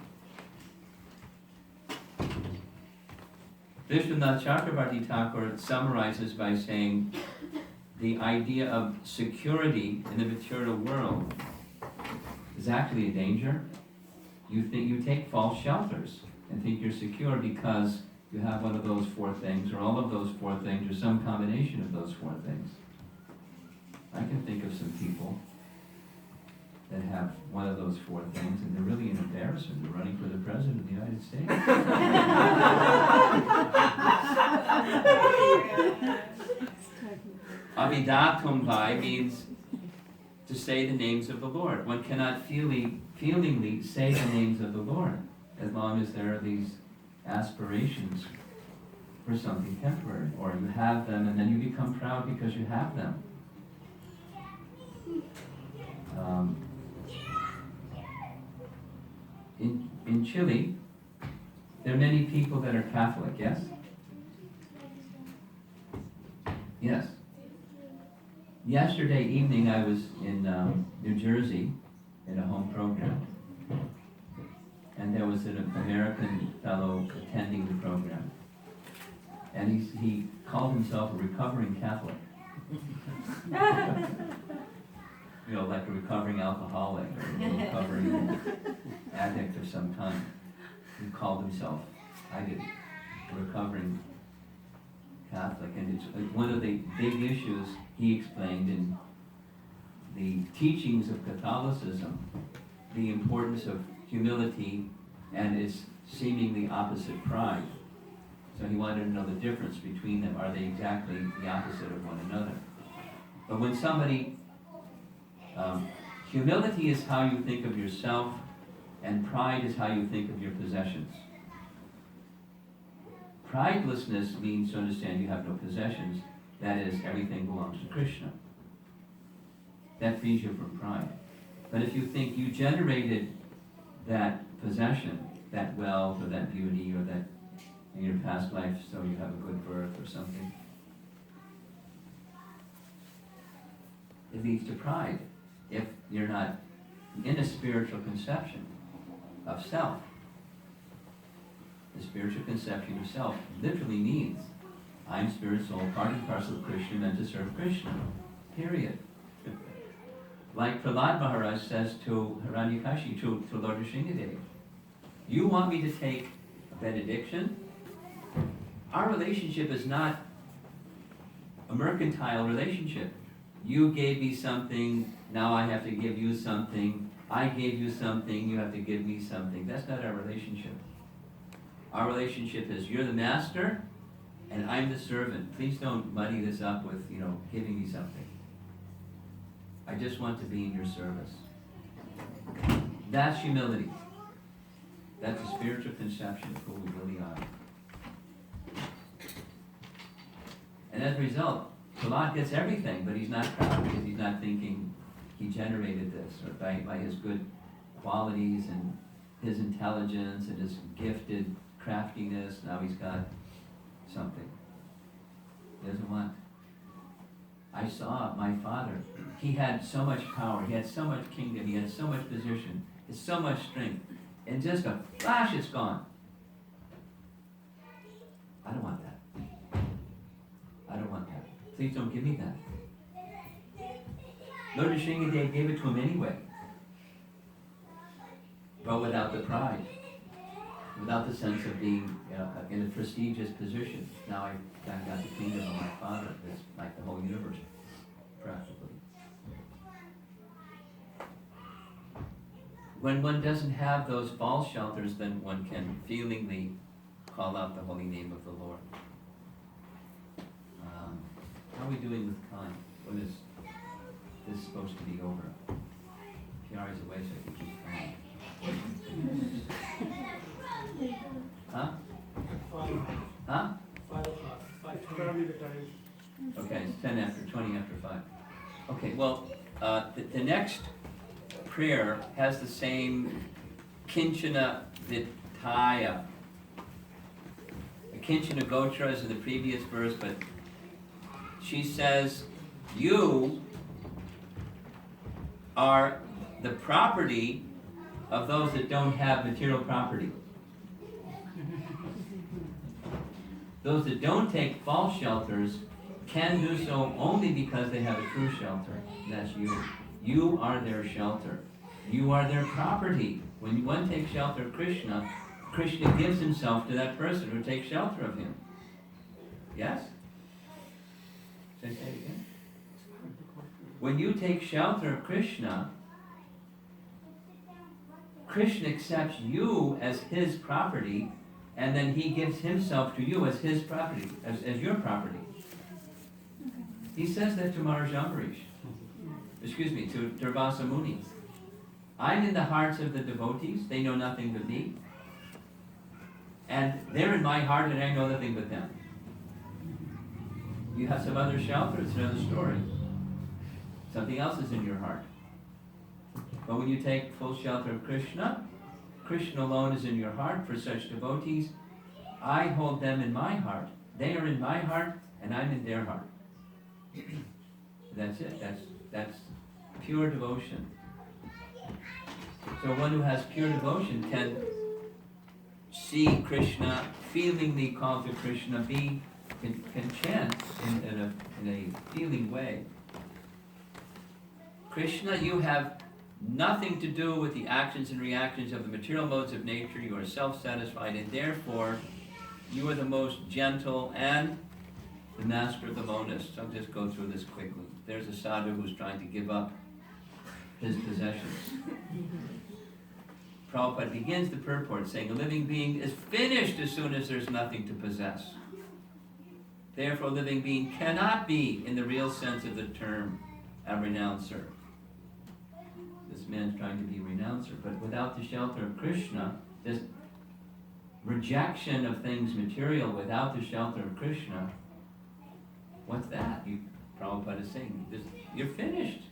A: Vishwanath Chakravarti Thakur summarizes by saying, the idea of security in the material world is actually a danger. You take false shelters and think you're secure because you have one of those four things, or all of those four things, or some combination of those four things. I can think of some people that have one of those four things, and they're really an embarrassment. They're running for the President of the United States. Avidatum vai means to say the names of the Lord. One cannot feelingly say the names of the Lord as long as there are these aspirations for something temporary, or you have them and then you become proud because you have them. In Chile, there are many people that are Catholic, yes? Yes. Yesterday evening I was in New Jersey in a home program, and there was an American fellow attending the program, and he called himself a recovering Catholic. Like a recovering alcoholic or a recovering addict of some kind. He called himself, I did, a recovering Catholic. And it's one of the big issues he explained in the teachings of Catholicism, the importance of humility and its seemingly opposite pride. So he wanted to know the difference between them. Are they exactly the opposite of one another? But when somebody, humility is how you think of yourself, and pride is how you think of your possessions. Pridelessness means to understand you have no possessions. That is, everything belongs to Krishna. That frees you from pride. But if you think you generated that possession, that wealth, or that beauty, or that in your past life, so you have a good birth or something, it leads to pride if you're not in a spiritual conception of self. The spiritual conception of self literally means I'm spirit, soul, part and parcel of Krishna, meant to serve Krishna. Period. Like Prahlad Maharaj says to Hiranyakashi, to Lord Nrsimhadev, you want me to take a benediction? Our relationship is not a mercantile relationship. You gave me something, now I have to give you something. I gave you something, you have to give me something. That's not our relationship. Our relationship is you're the master and I'm the servant. Please don't muddy this up with, giving me something. I just want to be in your service. That's humility. That's a spiritual conception of who we really are. And as a result, Prahlad gets everything, but he's not proud because he's not thinking he generated this, or by his good qualities and his intelligence and his gifted craftiness, now he's got something. He doesn't want. I saw my father. He had so much power. He had so much kingdom. He had so much position. He had so much strength. And just a flash, it's gone. I don't want that. I don't want that. Please don't give me that. Lord Nrsimhadev gave it to him anyway. But without the pride. Without the sense of being in a prestigious position. Now I've got the kingdom of my father. It's like the whole universe, practically. When one doesn't have those false shelters, then one can feelingly call out the holy name of the Lord. How are we doing with time? When is this supposed to be over? Kiari's away, so I can keep going. Huh?
F: 5 o'clock. 5:20.
A: Okay, it's 20 after 5. Okay, well, the next prayer has the same Kinchana Vitaya. The Kinchana Gotra is in the previous verse, but she says, you are the property of those that don't have material property. Those that don't take false shelters can do so only because they have a true shelter. That's you. You are their shelter. You are their property. When one takes shelter of Krishna, Krishna gives himself to that person who takes shelter of him. Yes? Say that again. When you take shelter of Krishna, Krishna accepts you as his property, and then he gives himself to you as his property, as your property. He says that to Maharaj Ambarish. To Durvasa Muni. I'm in the hearts of the devotees, they know nothing but me. And they're in my heart and I know nothing but them. You have some other shelter, it's another story. Something else is in your heart. But when you take full shelter of Krishna, Krishna alone is in your heart. For such devotees, I hold them in my heart. They are in my heart and I'm in their heart. That's it. That's pure devotion. So one who has pure devotion can see Krishna, feelingly call to Krishna, can chant in a feeling way. Krishna, you have nothing to do with the actions and reactions of the material modes of nature. You are self-satisfied, and therefore you are the most gentle and the master of the monists. I'll just go through this quickly. There's a sadhu who's trying to give up his possessions. Prabhupada begins the purport saying, a living being is finished as soon as there's nothing to possess. Therefore, a living being cannot be, in the real sense of the term, a renouncer. This man's trying to be a renouncer, but without the shelter of Krishna, this rejection of things material without the shelter of Krishna, what's that? Prabhupada is saying, you're finished.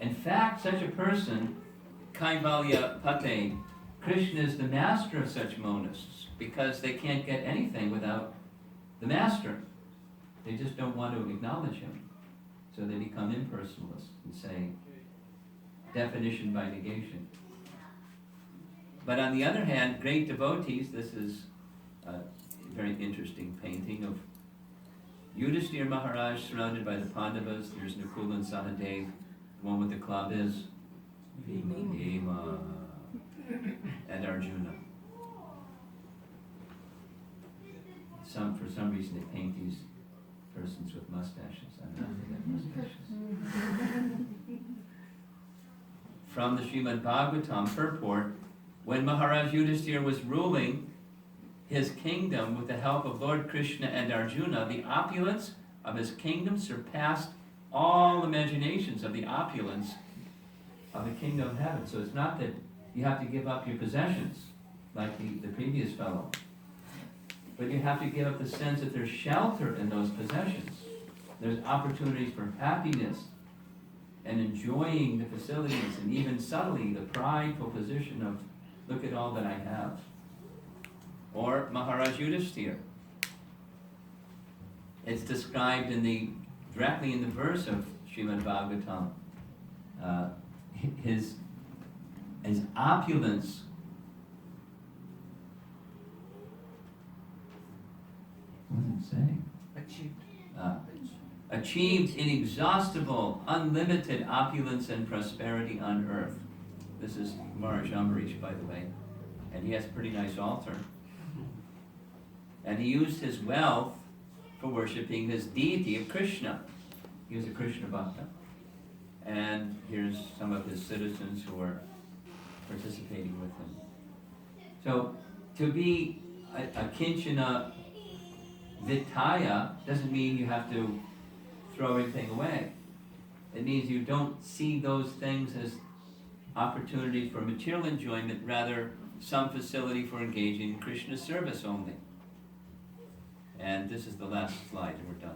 A: In fact, such a person, Kaivalya Pate, Krishna is the master of such monists because they can't get anything without the master. They just don't want to acknowledge him. So they become impersonalists and say, definition by negation. But on the other hand, great devotees, this is a very interesting painting of Yudhishthira Maharaj surrounded by the Pandavas. There's Nakula and Sahadev. The one with the club is Bhima and Arjuna. For some reason they paint these persons with mustaches. I'm not for that mustaches. From the Srimad Bhagavatam purport, when Maharaj Yudhishthira was ruling his kingdom with the help of Lord Krishna and Arjuna, the opulence of his kingdom surpassed all imaginations of the opulence of the kingdom of heaven. So it's not that you have to give up your possessions, like the previous fellow, but you have to give up the sense that there's shelter in those possessions. There's opportunities for happiness and enjoying the facilities, and even subtly the prideful position of, look at all that I have. Or Maharaj Yudhishthira. It's described directly in the verse of Srimad Bhagavatam. His opulence what does it say? Achieved inexhaustible, unlimited opulence and prosperity on earth. This is Maharaj Ambarish, by the way, and he has a pretty nice altar. And he used his wealth for worshipping his deity of Krishna. He was a Krishna Bhakta. And here's some of his citizens who are participating with him. So, to be a Kinchana Vitaya doesn't mean you have to throw everything away. It means you don't see those things as opportunities for material enjoyment, rather some facility for engaging in Krishna service only. And this is the last slide, and we're done.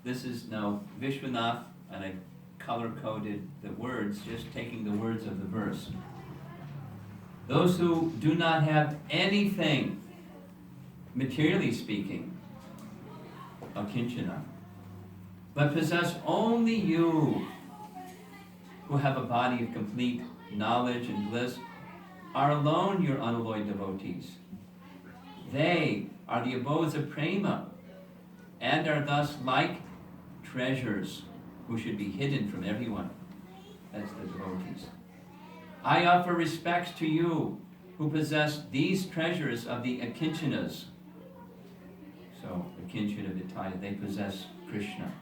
A: This is now Vishwanath, and I color-coded the words, just taking the words of the verse. Those who do not have anything, materially speaking, akinchana, but possess only you, who have a body of complete knowledge and bliss, are alone your unalloyed devotees. They are the abodes of prema, and are thus like treasures who should be hidden from everyone. That's the devotees. I offer respects to you who possess these treasures of the akinchanas. So, akinchana vitaya, they possess Krishna.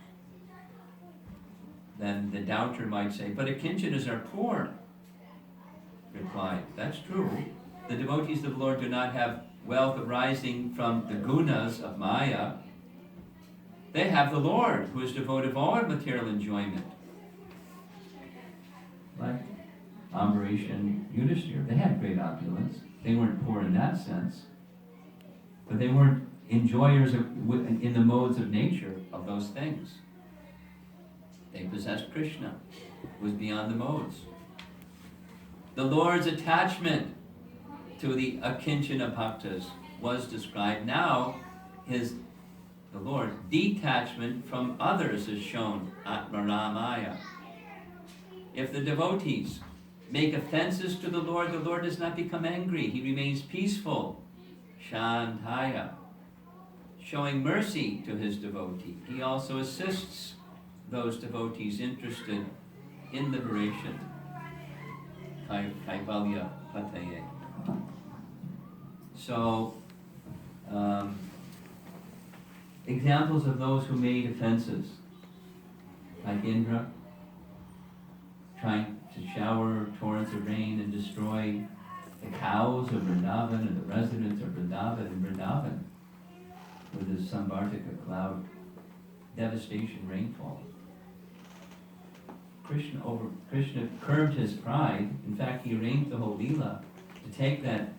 A: Then the doubter might say, but akinchanas are poor. Reply, that's true. The devotees of the Lord do not have wealth arising from the gunas of Maya. They have the Lord, who is devoid of all material enjoyment. Like Ambarish and Yudhishthira, they had great opulence. They weren't poor in that sense. But they weren't enjoyers in the modes of nature of those things. They possessed Krishna, who was beyond the modes. The Lord's attachment to the akinchana bhaktas was described. Now, the Lord's detachment from others is shown, Atmaramaya. If the devotees make offenses to the Lord does not become angry. He remains peaceful, Shantaya, showing mercy to his devotee. He also assists those devotees interested in liberation. Kaivalya Pataye. So, examples of those who made offenses, like Indra, trying to shower torrents of rain and destroy the cows of Vrindavan and the residents of Vrindavan and Vrindavan with his Samvartika cloud devastation rainfall. Krishna curbed his pride. In fact, he arranged the whole Leela to take that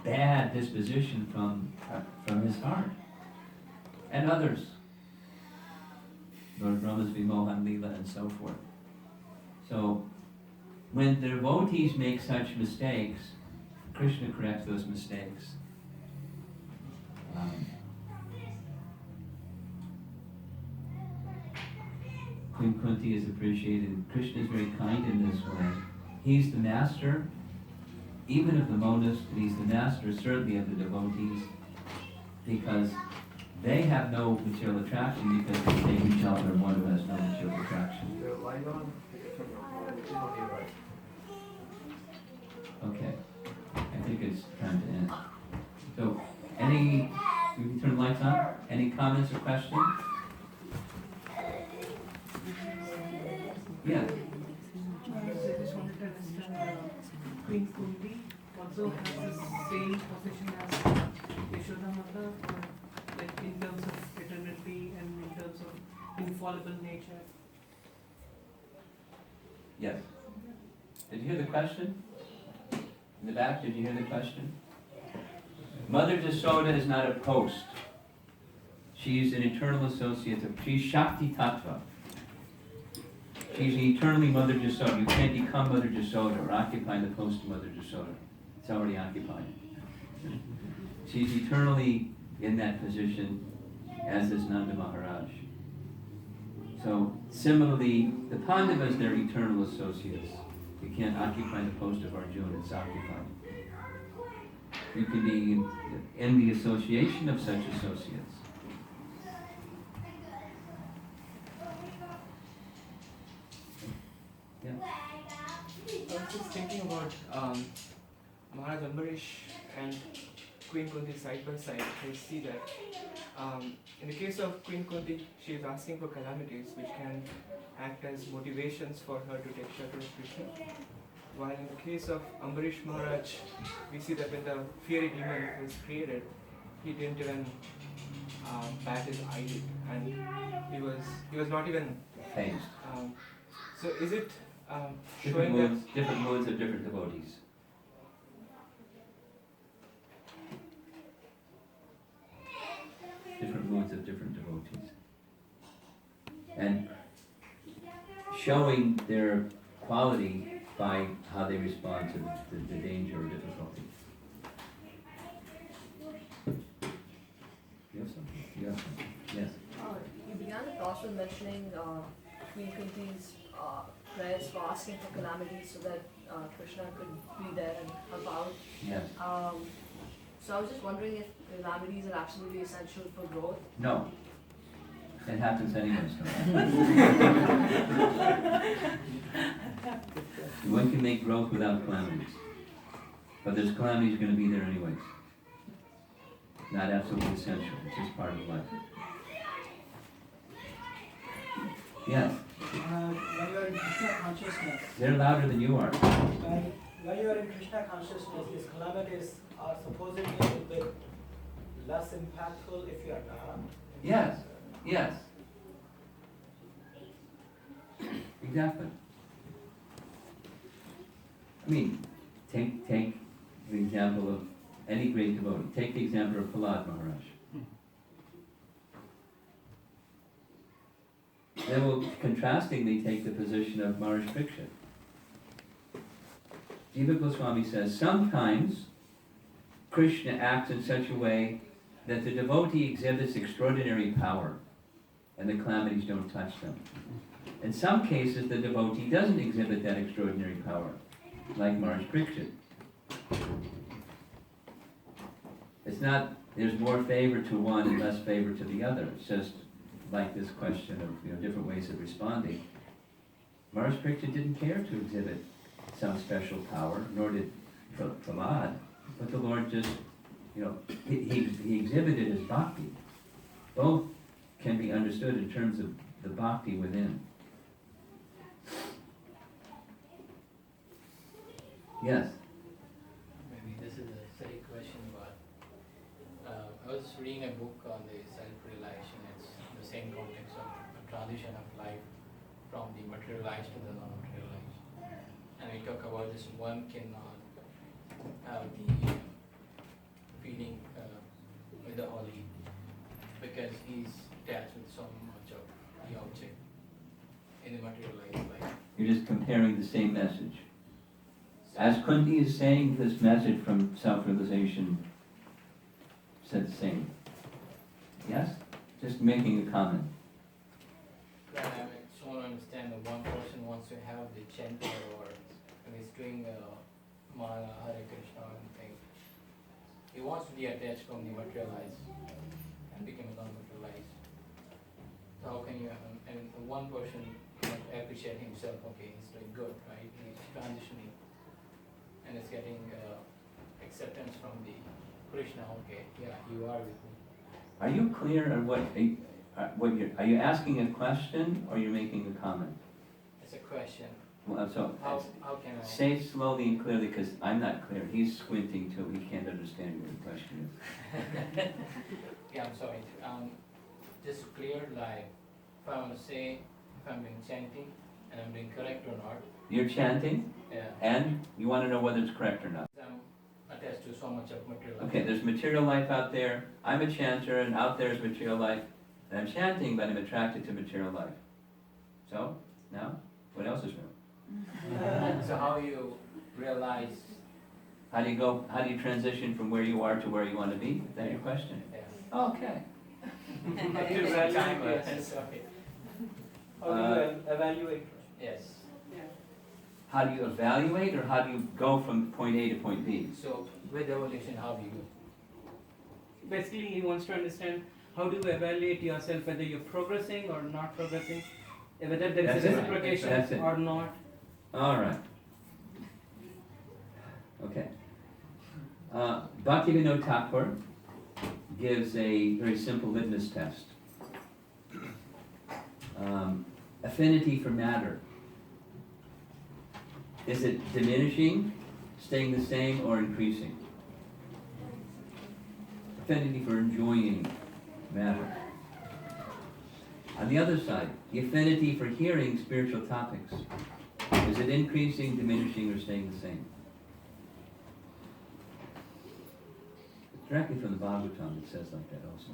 A: bad disposition from his heart and others. Lord Brahma's Vimohan Leela and so forth. So, when the devotees make such mistakes, Krishna corrects those mistakes. Queen Kunti is appreciated. Krishna is very kind in this way. He's the master, even of the monists, and he's the master certainly of the devotees, because they have no material attraction because they take each other one who has no material attraction.
F: The light on? You don't need light.
A: Okay, I think it's time to end. So, we can turn the lights on? Any comments or questions? Yeah.
G: I just wanted to understand Queen Kunti also has the same position as Yashoda Mata, or like in terms of eternity and in terms of infallible nature.
A: Yes. Did you hear the question? In the back, did you hear the question? Mother Jasoda is not a post. She's an eternal associate of, she's Shakti Tattva. She's eternally Mother Jasoda. You can't become Mother Jasoda or occupy the post of Mother Jasoda. It's already occupied. She's eternally in that position, as is Nanda Maharaj. So, similarly, the Pandavas, they're eternal associates. You can't occupy the post of Arjuna, it's occupied. You can be in the association of such associates. Yeah.
H: I was just thinking about Maharaj Ambarish and Queen Kunti side by side. I see that in the case of Queen Kunti, she is asking for calamities which can act as motivations for her to take shelter of Krishna. While in the case of Ambarish Maharaj, we see that when the fiery demon was created, he didn't even bat his eyelid, and he was not even
A: Phased.
H: So is it
A: Different
H: showing that?
A: moods, different moods of different devotees. Different moods of different devotees. And showing their quality by how they respond to the danger or difficulty. You have something? You have something? Yes.
B: You began the talk with mentioning Queen Kunti's prayers for asking for calamities so that Krishna could be there and help out.
A: Yes.
B: So I was just wondering if calamities are absolutely essential for growth.
A: No. It happens anyways. One can make growth without calamities. But there's calamities going to be there anyways. Not absolutely essential. It's just part of life. Yes.
I: When you are in Krishna consciousness,
A: They're louder than you are.
I: when you are in Krishna consciousness, these calamities are supposedly a bit less impactful if you are not.
A: Yes. Yes. Exactly. I mean, take the example of any great devotee. Take the example of Prahlad Maharaj. Then we'll contrastingly take the position of Maharaj Parikshit. Jiva Goswami says, sometimes Krishna acts in such a way that the devotee exhibits extraordinary power and the calamities don't touch them. In some cases, the devotee doesn't exhibit that extraordinary power, like Maharaj Parikshit. It's not, there's more favor to one and less favor to the other. It's just like this question of different ways of responding. Maharaj Parikshit didn't care to exhibit some special power, nor did Prahlad, but the Lord just, he exhibited his bhakti. Both can be understood in terms of the bhakti within. Yes.
J: Maybe this is a silly question, but I was reading a book on the self-realization. It's the same context of a transition of life from the materialized to the non-materialized. And we talk about this one cannot have the feeling with the holy because he's attached with so much of the object in the materialized life.
A: You're just comparing the same message. As Kunti is saying, this message from self-realization said the same. Yes? Just making a comment.
J: I just want to understand that one person wants to have the chanter or when he's doing Mala, Hare Krishna and things. He wants to be attached from the materialized and become non-materialized. So how can you, and one person wants to appreciate himself, okay, he's doing good, right? He's transitioning and is getting acceptance from the Krishna, okay, yeah, you are with me.
A: Are you clear on are you asking a question or you're making a comment?
J: It's a question.
A: Well, so,
J: How can I?
A: say it slowly and clearly because I'm not clear. He's squinting too. He can't understand what the question is.
J: Yeah, I'm sorry. Just clear, like, if I want to say, if I'm doing chanting and I'm doing correct or not,
A: You're chanting
J: yeah,
A: and you want to know whether it's correct or not.
J: I'm attached to so much of material.
A: Okay, there's material life out there. I'm a chanter and out there is material life. And I'm chanting, but I'm attracted to material life. So, now, what else is real?
J: So how you realize,
A: How do you transition from where you are to where you want to be? Is that your question?
J: yeah.
A: Okay.
J: Sorry.
I: How do you evaluate?
J: Yes.
A: How do you evaluate or how do you go from point A to point B?
J: So with evolution, how do you go?
G: Basically, he wants to understand how do you evaluate yourself, whether you're progressing or not progressing, whether there is
A: That's
G: a
A: it.
G: reciprocation
A: That's it.
G: or not.
A: All right. Okay. Bhaktivinoda Thakur gives a very simple litmus test. Affinity for matter. Is it diminishing, staying the same, or increasing? Affinity for enjoying matter. On the other side, the affinity for hearing spiritual topics. Is it increasing, diminishing, or staying the same? Directly from the Bhagavatam, it says like that also.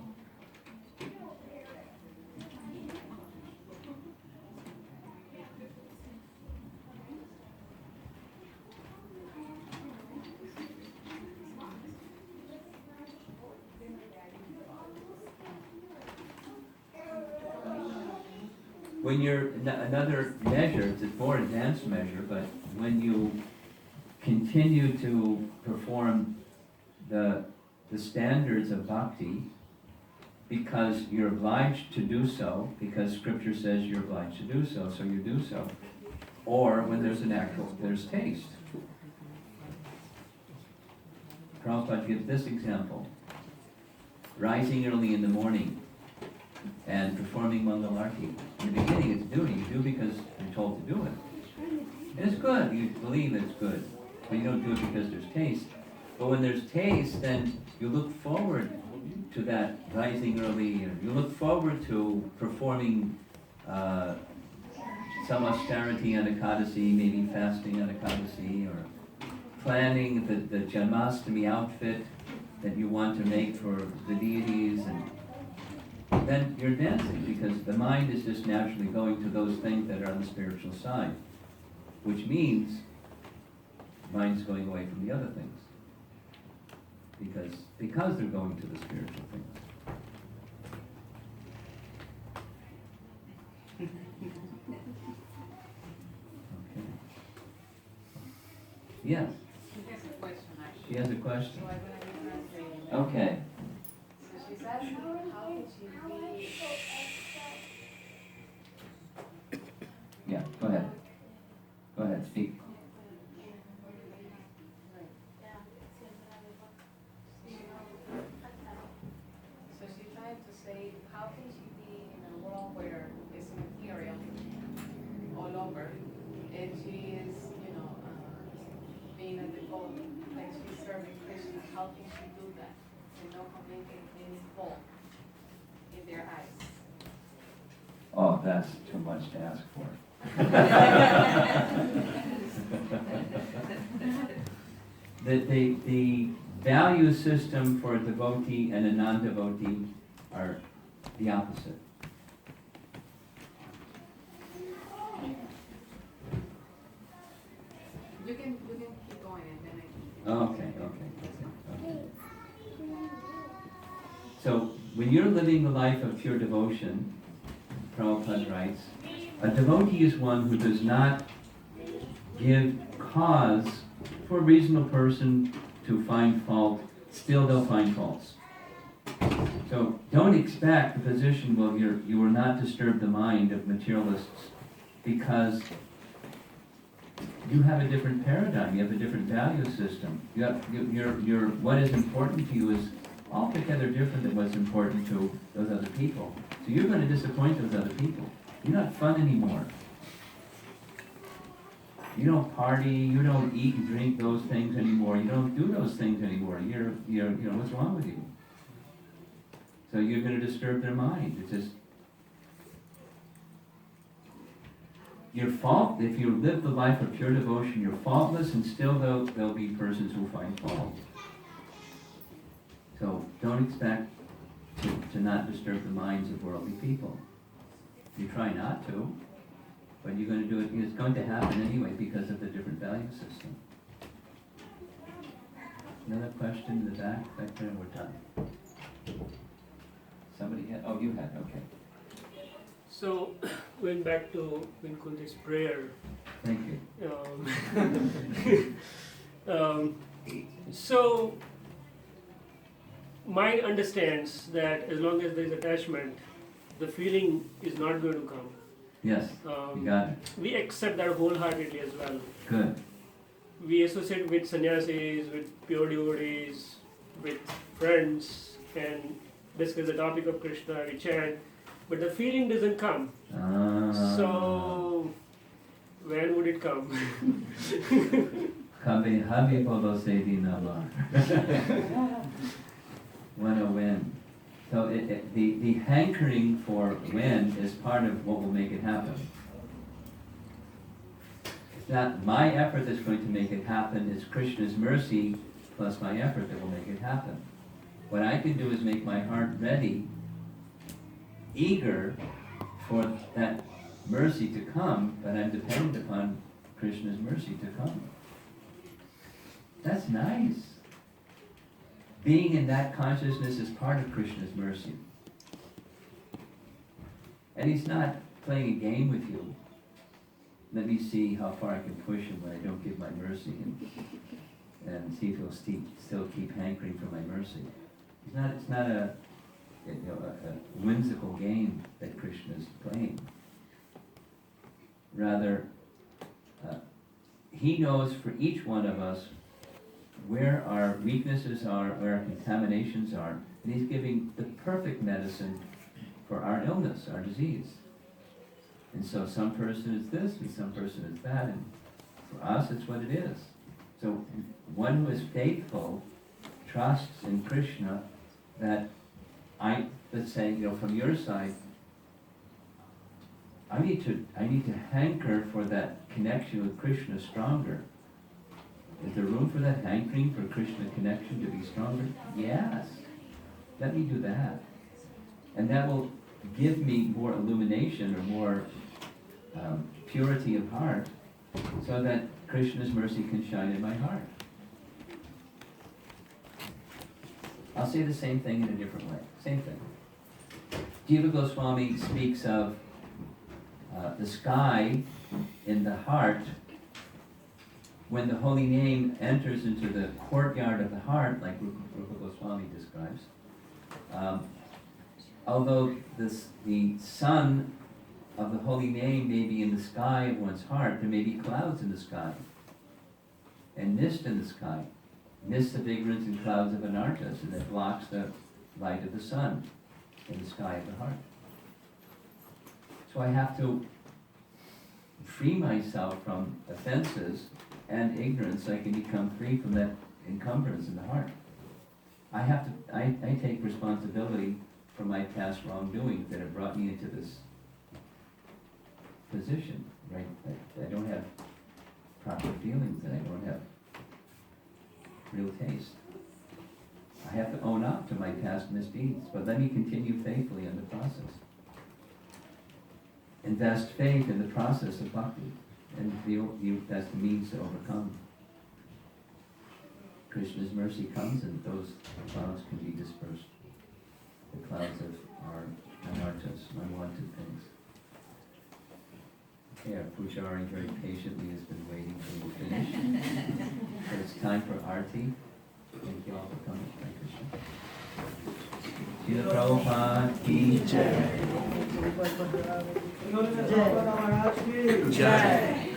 A: When you're, another measure, it's a more advanced measure, but when you continue to perform the standards of bhakti, because you're obliged to do so, because scripture says you're obliged to do so, so you do so, or when there's taste. Prabhupada gives this example. Rising early in the morning and performing Mangalarti. In the beginning it's duty. You do because you're told to do it. And it's good. You believe it's good. But you don't do it because there's taste. But when there's taste, then you look forward to that rising early. Or you look forward to performing some austerity on Ekadasi, maybe fasting on Ekadasi, or planning the Janmashtami outfit that you want to make for the deities, and then you're advancing because the mind is just naturally going to those things that are on the spiritual side, which means the mind's going away from the other things because they're going to the spiritual things. Okay. Yes.
K: She has a question, actually.
A: She has a question.
K: So I'm going to be translating.
A: Okay.
K: So she's asking, how can she be...
A: Yeah, go ahead. Go ahead, speak.
K: So she tried to say, how can she be in a world where it's material all over, and she is, being
A: Well, that's too much to ask for. The value system for a devotee and a non-devotee are the opposite.
K: You can keep going and then I can.
A: Okay. So, when you're living the life of pure devotion, Prabhupada writes, a devotee is one who does not give cause for a reasonable person to find fault. Still they'll find faults. So don't expect the position where you will not disturb the mind of materialists, because you have a different paradigm, you have a different value system. Your what is important to you is altogether different than what's important to those other people. So you're going to disappoint those other people. You're not fun anymore. You don't party, you don't eat and drink those things anymore, you don't do those things anymore. You're what's wrong with you? So you're going to disturb their mind. It's just, your fault, if you live the life of pure devotion, you're faultless, and still there'll be persons who find fault. So don't expect to not disturb the minds of worldly people. You try not to, but you're going to do it. It's going to happen anyway because of the different value system. Another question in the back there, we're done. Somebody had, oh, you had, okay.
F: So, going back to Queen Kunti's prayer.
A: Thank you.
F: So, mind understands that as long as there is attachment, the feeling is not going to come.
A: Yes, you got it.
F: We accept that wholeheartedly as well.
A: Good.
F: We associate with sannyasis, with pure devotees, with friends, and discuss the topic of Krishna, we chant, but the feeling doesn't come. So, when would it come?
A: When a when. So the hankering for when is part of what will make it happen. It's not my effort that's going to make it happen, it's Krishna's mercy plus my effort that will make it happen. What I can do is make my heart ready, eager for that mercy to come, but I'm dependent upon Krishna's mercy to come. That's nice. Being in that consciousness is part of Krishna's mercy. And he's not playing a game with you. Let me see how far I can push him when I don't give my mercy, and see if he'll still keep hankering for my mercy. It's not a whimsical game that Krishna is playing. Rather, he knows for each one of us where our weaknesses are, where our contaminations are, and he's giving the perfect medicine for our illness, our disease. And so some person is this, and some person is that, and for us it's what it is. So one who is faithful trusts in Krishna that let's say, from your side, I need to hanker for that connection with Krishna stronger. Is there room for that hankering for Krishna connection to be stronger? Yes. Let me do that. And that will give me more illumination or more purity of heart so that Krishna's mercy can shine in my heart. I'll say the same thing in a different way. Same thing. Jiva Goswami speaks of the sky in the heart. When the holy name enters into the courtyard of the heart, like Rupa Goswami describes, although the sun of the holy name may be in the sky of one's heart, there may be clouds in the sky, and mist in the sky, mist of ignorance and clouds of anarthas, and that blocks the light of the sun in the sky of the heart. So I have to free myself from offenses and ignorance so I can become free from that encumbrance in the heart. I take responsibility for my past wrongdoings that have brought me into this position, right? I don't have proper feelings and I don't have real taste. I have to own up to my past misdeeds, but let me continue faithfully in the process. Invest faith in the process of bhakti, and that's the means to overcome. Krishna's mercy comes and those clouds can be dispersed. The clouds of our anarthas, unwanted things. Okay, our pujari very patiently has been waiting till we finish. So it's time for arti. Thank you all for coming. Hare Krishna. Srila Prabhupada ki jai.
I: Maharaj ki
A: Jai.